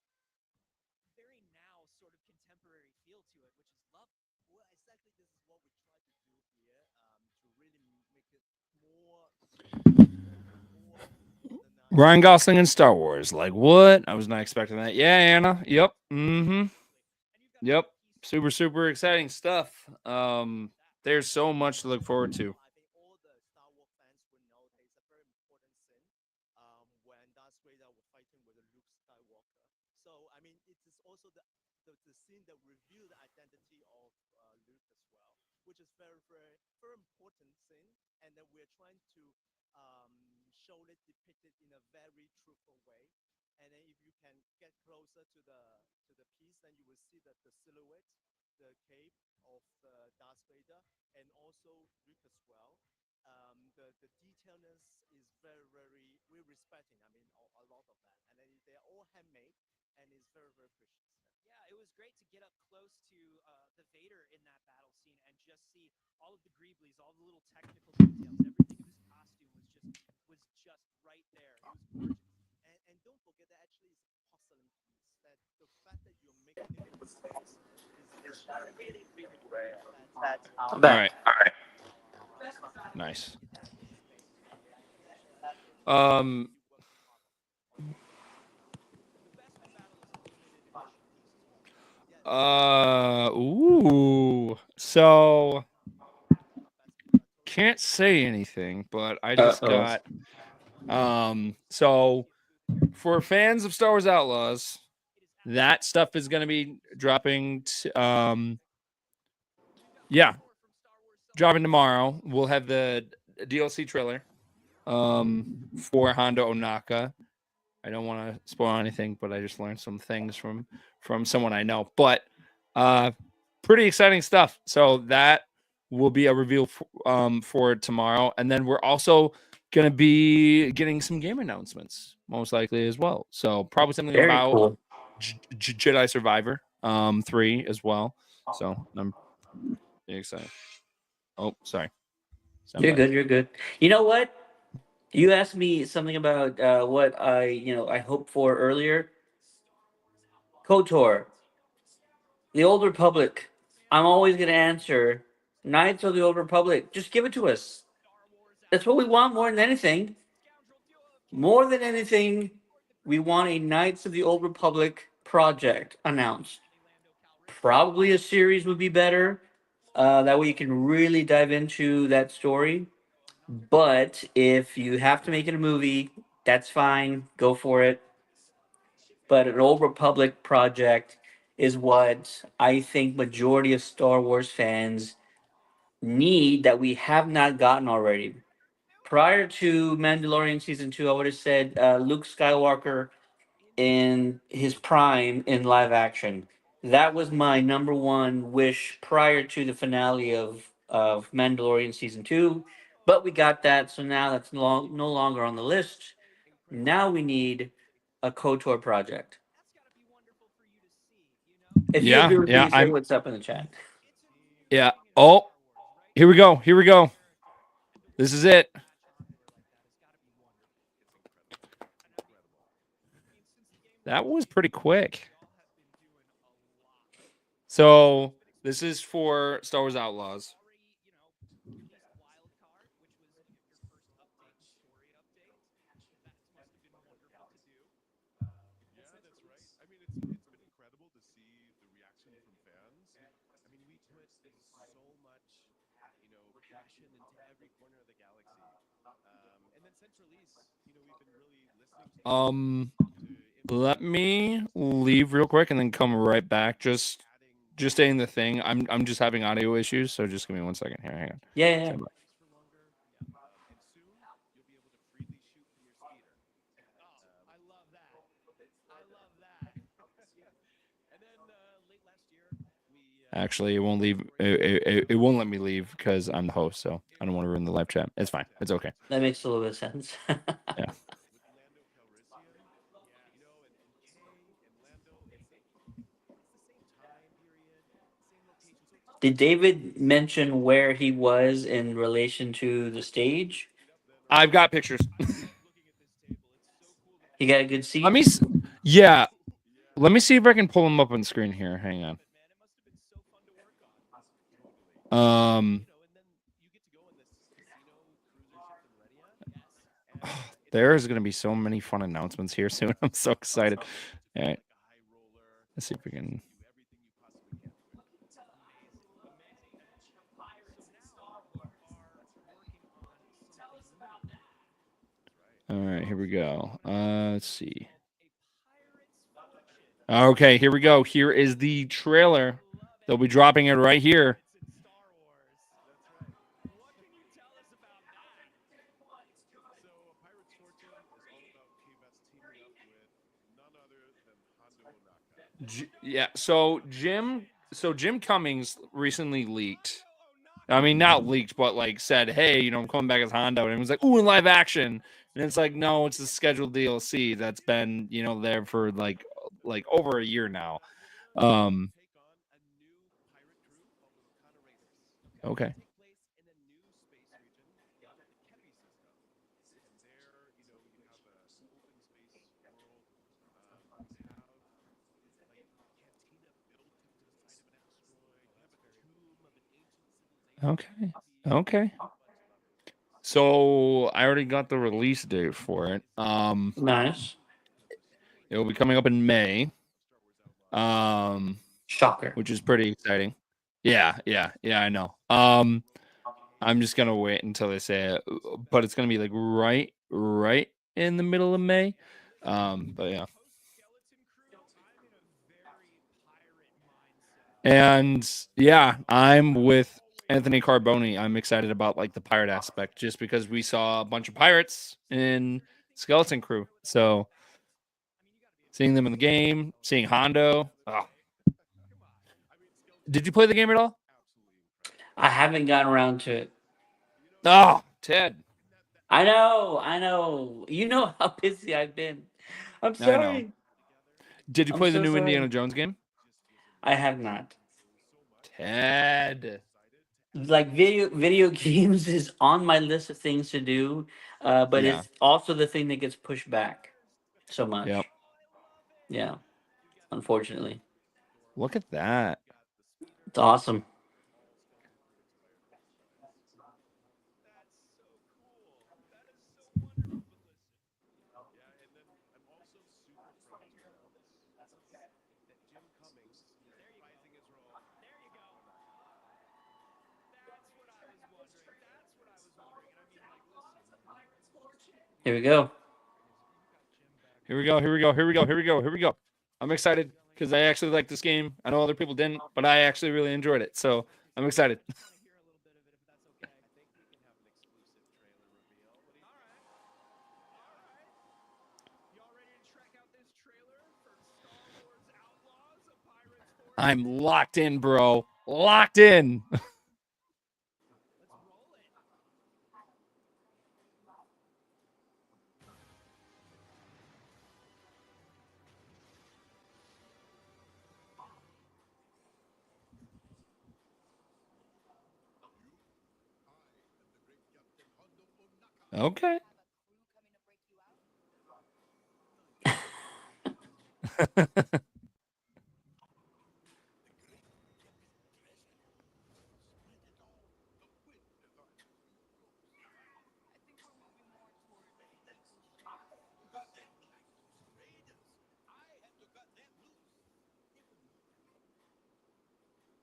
very now sort of contemporary feel to it, which is lovely. Well, exactly this is what we try to do here, to really make it more Ryan Gosling in Star Wars. Like what? I was not expecting that. Yeah, Anna. Yep. Mm-hmm. Yep. Super, super exciting stuff. There's so much to look forward to. When Darth Vader was fighting with Luke Skywalker. So I mean, it is also the scene that revealed the identity of Luke as well, which is very very very important scene, and then we're trying to show it depicted in a very truthful way. And then if you can get closer to the piece, then you will see that the silhouette, the cape of Darth Vader, and also Luke as well. The detailness is very very we're respecting. I mean a lot of that, and then they're all handmade, and it's very very precious. Yeah, it was great to get up close to the Vader in that battle scene and just see all of the greeblies, all the little technical details, everything of his costume was just right there. It was gorgeous. And don't forget that actually it's a porcelain piece. That the fact that you're making it in space is really really rare. All right. All right. Nice. Ooh. So can't say anything, but I just got so for fans of Star Wars Outlaws, that stuff is going to be dropping dropping tomorrow. We'll have the DLC trailer for Hondo Onaka. I don't want to spoil anything, but I just learned some things from someone I know. But pretty exciting stuff. So that will be a reveal for tomorrow, and then we're also going to be getting some game announcements, most likely as well. So probably something Very about cool. Jedi Survivor 3 as well. So I'm excited. Oh, sorry. You're good. You're good. You know what? You asked me something about what I hoped for earlier. KOTOR, the Old Republic. I'm always gonna answer Knights of the Old Republic. Just give it to us. That's what we want more than anything. More than anything, we want a Knights of the Old Republic project announced. Probably a series would be better. That way you can really dive into that story. But if you have to make it a movie, that's fine. Go for it. But an Old Republic project is what I think majority of Star Wars fans need that we have not gotten already. Prior to Mandalorian season 2, I would have said Luke Skywalker in his prime in live action. That was my number one wish prior to the finale of Mandalorian season 2. But we got that, so now that's no longer on the list. Now we need a KOTOR project. If you agree with me, say what's up in the chat. Yeah. Oh, here we go. Here we go. This is it. That was pretty quick. So this is for Star Wars Outlaws. Yeah, that's right. I mean, it's been incredible to see the reaction from fans. I mean, we put so much, passion into every corner of the galaxy. And then since release, we've been really listening to Let me leave real quick and then come right back. Just saying the thing. I'm just having audio issues, so just give me 1 second here. Hang on. Yeah. Stand by. and soon you'll be able to freely shoot from your speeder. Oh, I love that. I love that. And then late last year, Actually, it won't leave. It won't let me leave because I'm the host, so I don't want to ruin the live chat. It's fine. It's okay. That makes a little bit of sense. Yeah. with Lando Calrissian, and Kay and Lando, it's the same time period, same location. So it's Did David mention where he was in relation to the stage? I've got pictures. He got a good seat. Let me. Yeah. Let me see if I can pull him up on screen here. Hang on. There's gonna be so many fun announcements here soon. I'm so excited. All right. Let's see if we can. All right, here we go. Let's see. Okay, here we go. Here is the trailer. They'll be dropping it right here. So A Pirate's Fortune is all about K-Best teaming up with none other than Hondo Ohnaka. Yeah. So Jim Cummings recently leaked. I mean, not leaked, but like said, "Hey, I'm coming back as Hondo," and it was like, "Ooh, in live action." And it's like, no, it's a scheduled DLC that's been, there for like over a year now. Okay. Okay. Okay. So I already got the release date for it. Nice. It will be coming up in May. Shocker. Which is pretty exciting. Yeah, I know. I'm just gonna wait until they say it, but it's gonna be like right in the middle of May. But yeah. And yeah, I'm with Anthony Carboni. I'm excited about like the pirate aspect just because we saw a bunch of pirates in Skeleton Crew. So seeing them in the game, seeing Hondo. Oh. Did you play the game at all? I haven't gotten around to it. Oh, Ted. I know. You know how busy I've been. I'm sorry. I know. Did you play the new Indiana Jones game? I have not. Ted. Like video games is on my list of things to do, but Yeah. it's also the thing that gets pushed back so much. Yep. Yeah, unfortunately. Look at that. It's awesome. Here we go. Here we go. I'm excited because I actually like this game. I know other people didn't, but I actually really enjoyed it. So I'm excited. I'm locked in, bro. Locked in. Okay.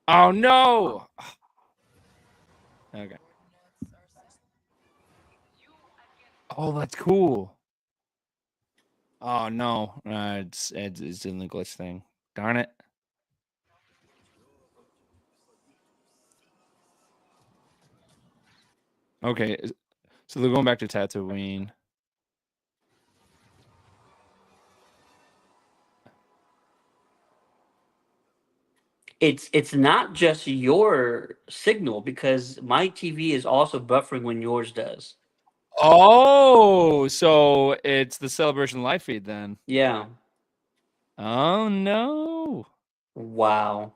Oh no. Okay. Oh, that's cool. Oh no, it's in the glitch thing. Darn it. Okay, so they're going back to Tatooine. It's not just your signal because my TV is also buffering when yours does. Oh, so it's the Celebration live feed then. Yeah. Oh no. Wow.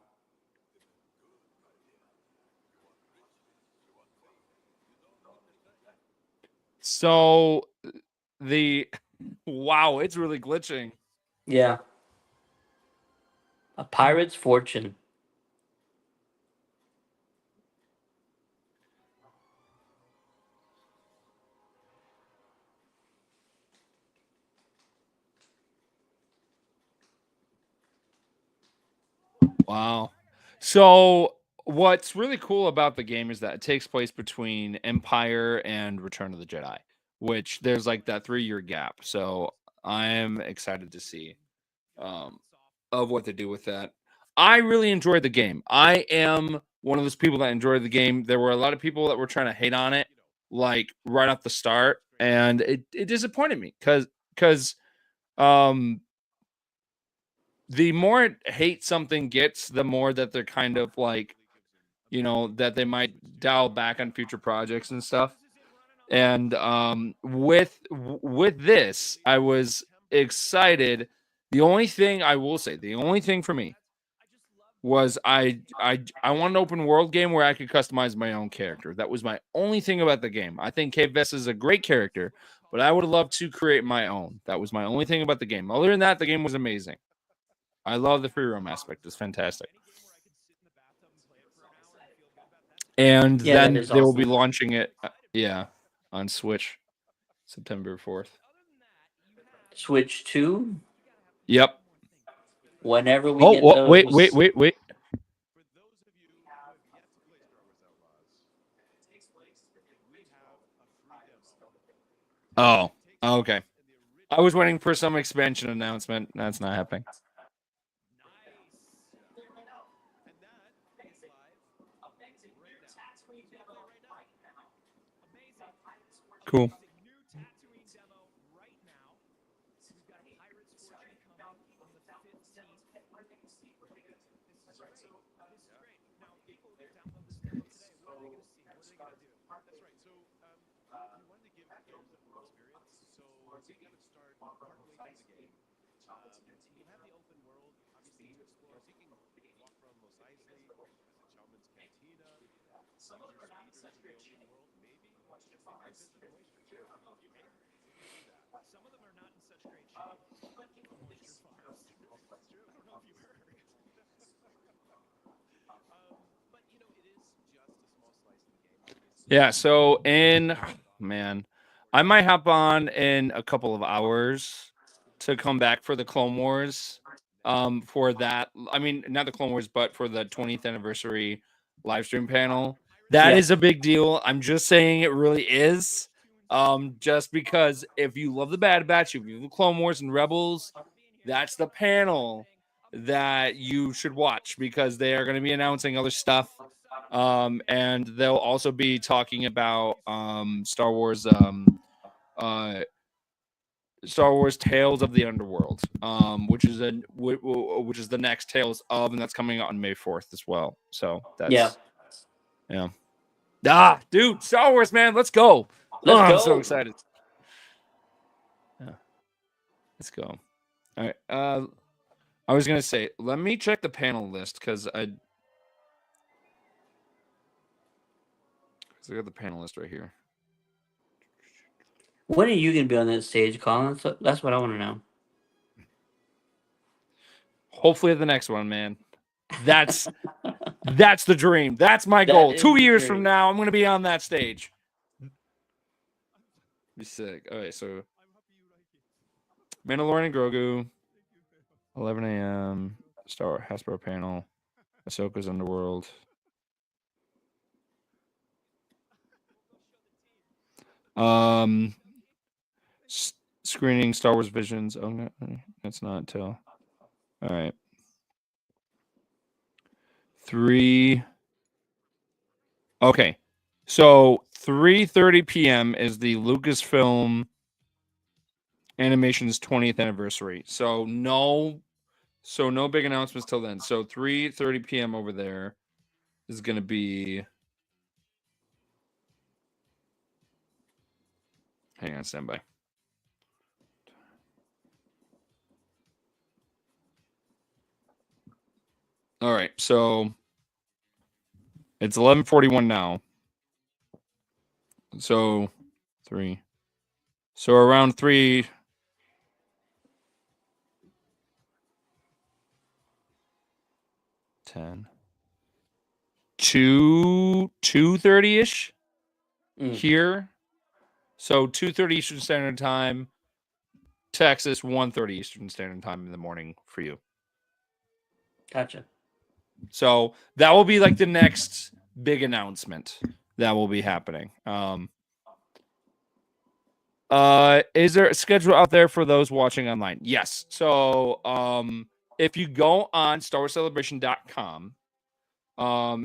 So the wow, it's really glitching. Yeah. A pirate's fortune. Wow. So what's really cool about the game is that it takes place between Empire and Return of the Jedi, which there's like that 3-year gap. So I'm excited to see of what they do with that. I really enjoyed the game. I am one of those people that enjoyed the game. There were a lot of people that were trying to hate on it, like right off the start, and it disappointed me because um the more hate something gets, the more that they're kind of like, that they might dial back on future projects and stuff. And with this, I was excited. The only thing I will say, the only thing for me was I want an open world game where I could customize my own character. That was my only thing about the game. I think Cave Vest is a great character, but I would love to create my own. That was my only thing about the game. Other than that, the game was amazing. I love the free roam aspect. It's fantastic. And Yeah, that then is they will be awesome. launching it, on Switch, September 4th. Switch 2. Yep. Whenever we Oh, get wait. those. Oh, okay. I was waiting for some expansion announcement. That's not happening. Cool. Yeah, so man, I might hop on in a couple of hours to come back for the Clone Wars. For that, I mean, not the Clone Wars, but for the 20th anniversary live stream panel. That Yeah. is a big deal. I'm just saying it really is. Just because if you love the Bad Batch, if you love the Clone Wars and Rebels, that's the panel that you should watch because they are going to be announcing other stuff. And they'll also be talking about Star Wars Tales of the Underworld, which is the next Tales of, and that's coming out on May 4th as well. So that's yeah. Dude, Star Wars, man, let's go. Let's I'm so go. excited. Yeah. Let's go. All right. I was gonna say, let me check the panel list because I got the panel list right here. When are you gonna be on that stage, Colin? That's what I want to know. Hopefully the next one, man. That's the dream. That's my That goal. is 2 the years from dream. now, I'm gonna be on that stage. Be sick. All right, so Mandalorian and Grogu, 11 a.m. Hasbro panel. Ahsoka's Underworld. Screening Star Wars Visions. Oh, no, that's not until. All right. 3. Okay. So 3:30 p.m. is the Lucasfilm Animation's 20th anniversary. So no big announcements till then. So 3:30 p.m. over there is going to be. Hang on, standby. All right, so it's 11:41 now. So 3. So around 3. 10. 2:30ish here. So 2:30 Eastern Standard Time, Texas, 1:30 Eastern Standard Time in the morning for you. Gotcha. So that will be like the next big announcement that will be happening. Is there a schedule out there for those watching online? Yes. So if you go on StarWarsCelebration.com,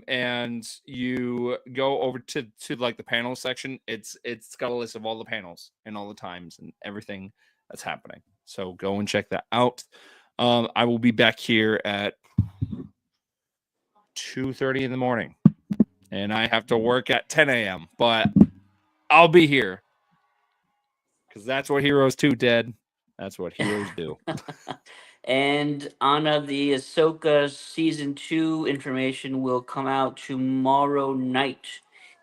and you go over to like the panel section, it's got a list of all the panels and all the times and everything that's happening. So go and check that out. I will be back here at 2:30 in the morning, and I have to work at 10 a.m. But I'll be here because that's what heroes do, Dad. That's what heroes do. And Anna, the Ahsoka season 2 information will come out tomorrow night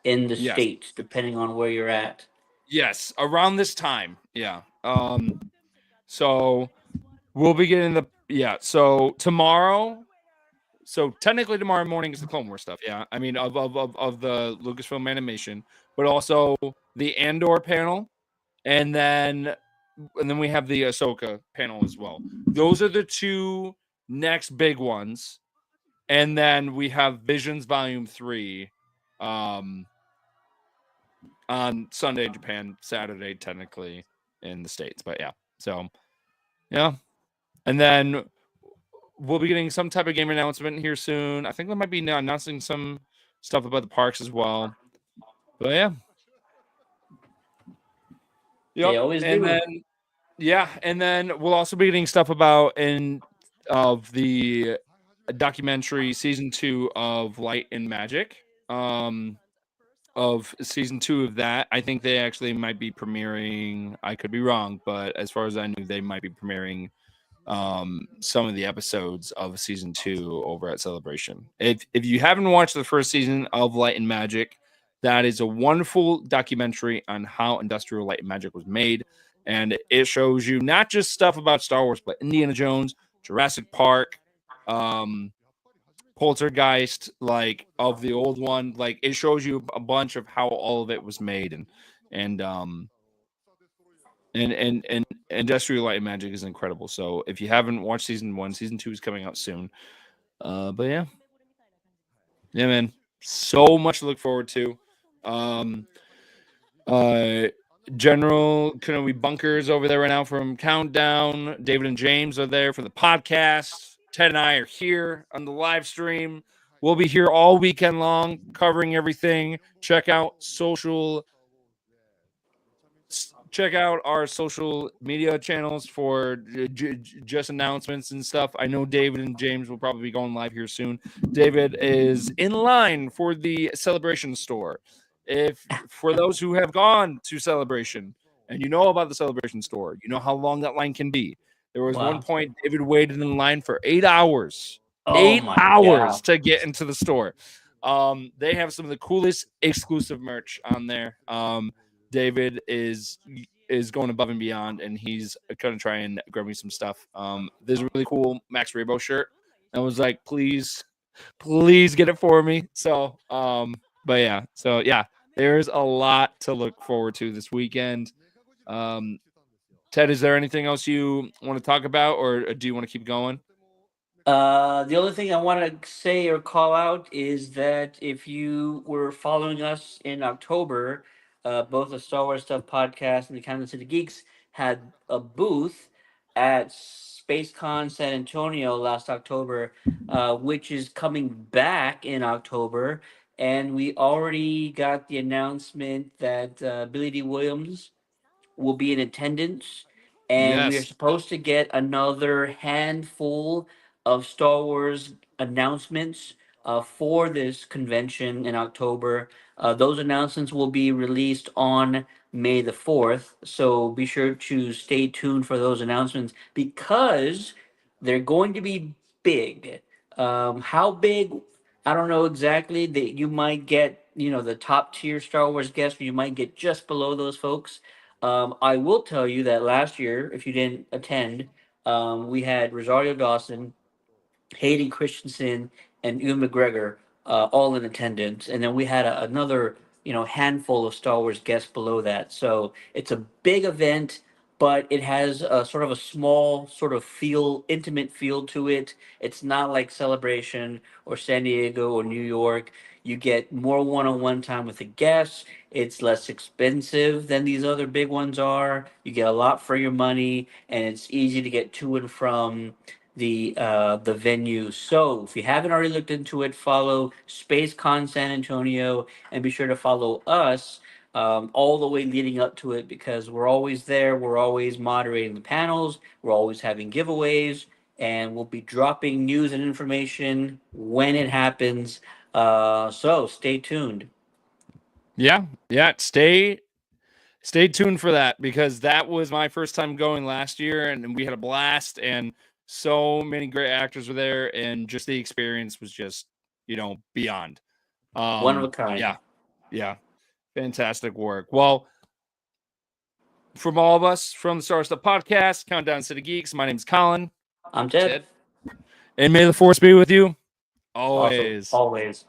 in the Yes. States, depending on where you're at. Yes, around this time. Yeah. So we'll be getting so tomorrow. So technically tomorrow morning is the Clone Wars stuff. Yeah. I mean of the Lucasfilm animation, but also the Andor panel, and then we have the Ahsoka panel as well. Those are the 2 next big ones. And then we have Visions Volume 3 on Sunday in Japan, Saturday technically in the States. But yeah. So yeah. And then we'll be getting some type of game announcement here soon. I think they might be announcing some stuff about the parks as well. But yeah. They always and do. then and then we'll also be getting stuff about the documentary season 2 of Light and Magic. Of season 2 of that. I think they actually might be premiering. I could be wrong, but as far as I knew, they might be premiering some of the episodes of season 2 over at Celebration. If you haven't watched the first season of Light and Magic, that is a wonderful documentary on how Industrial Light and Magic was made, and it shows you not just stuff about Star Wars, but Indiana Jones, Jurassic Park, Poltergeist, like of the old one. Like it shows you a bunch of how all of it was made, and Industrial Light and Magic is incredible. So if you haven't watched season 1, season 2 is coming out soon. But yeah, man, so much to look forward to. General Kenobi Bunkers over there right now from Countdown. David and James are there for the podcast. Ted and I are here on the live stream. We'll be here all weekend long covering everything. Check out our social media channels for just announcements and stuff. I know David and James will probably be going live here soon. David is in line for the Celebration store. If for those who have gone to Celebration and you know about the Celebration store, you know how long that line can be. There was one point David waited in line for 8 hours. Oh 8 my hours God. to get into the store. They have some of the coolest exclusive merch on there. David is going above and beyond, and he's going to try and grab me some stuff. There's a really cool Max Rebo shirt. I was like, please get it for me. So, but yeah. So yeah, there's a lot to look forward to this weekend. Ted, is there anything else you want to talk about, or do you want to keep going? The only thing I want to say or call out is that if you were following us in October, both the Star Wars Stuff podcast and the Kansas City Geeks had a booth at SpaceCon San Antonio last October, which is coming back in October. And we already got the announcement that Billy D. Williams will be in attendance, and we are Yes. supposed to get another handful of Star Wars announcements for this convention in October. Those announcements will be released on May the 4th, so be sure to stay tuned for those announcements because they're going to be big. How big? I don't know exactly. That you might get, the top tier Star Wars guests, or you might get just below those folks. I will tell you that last year, if you didn't attend, we had Rosario Dawson, Hayden Christensen, and Ewan McGregor all in attendance, and then we had another handful of Star Wars guests below that. So it's a big event, but it has a sort of a small sort of intimate feel to it. It's not like Celebration or San Diego or New York. You get more one-on-one time with the guests. It's less expensive than these other big ones are. You get a lot for your money, and it's easy to get to and from the venue. So if you haven't already looked into it, follow SpaceCon San Antonio and be sure to follow us all the way leading up to it because we're always there. We're always moderating the panels. We're always having giveaways, and we'll be dropping news and information when it happens. So stay tuned. Yeah. Stay tuned for that because that was my first time going last year and we had a blast and so many great actors were there and just the experience was just, beyond. One of a kind. Yeah. Fantastic work. Well, from all of us from the Star Wars Stuff podcast, Countdown to the Geeks, my name's Colin. I'm Ted. And may the force be with you Also, always. always.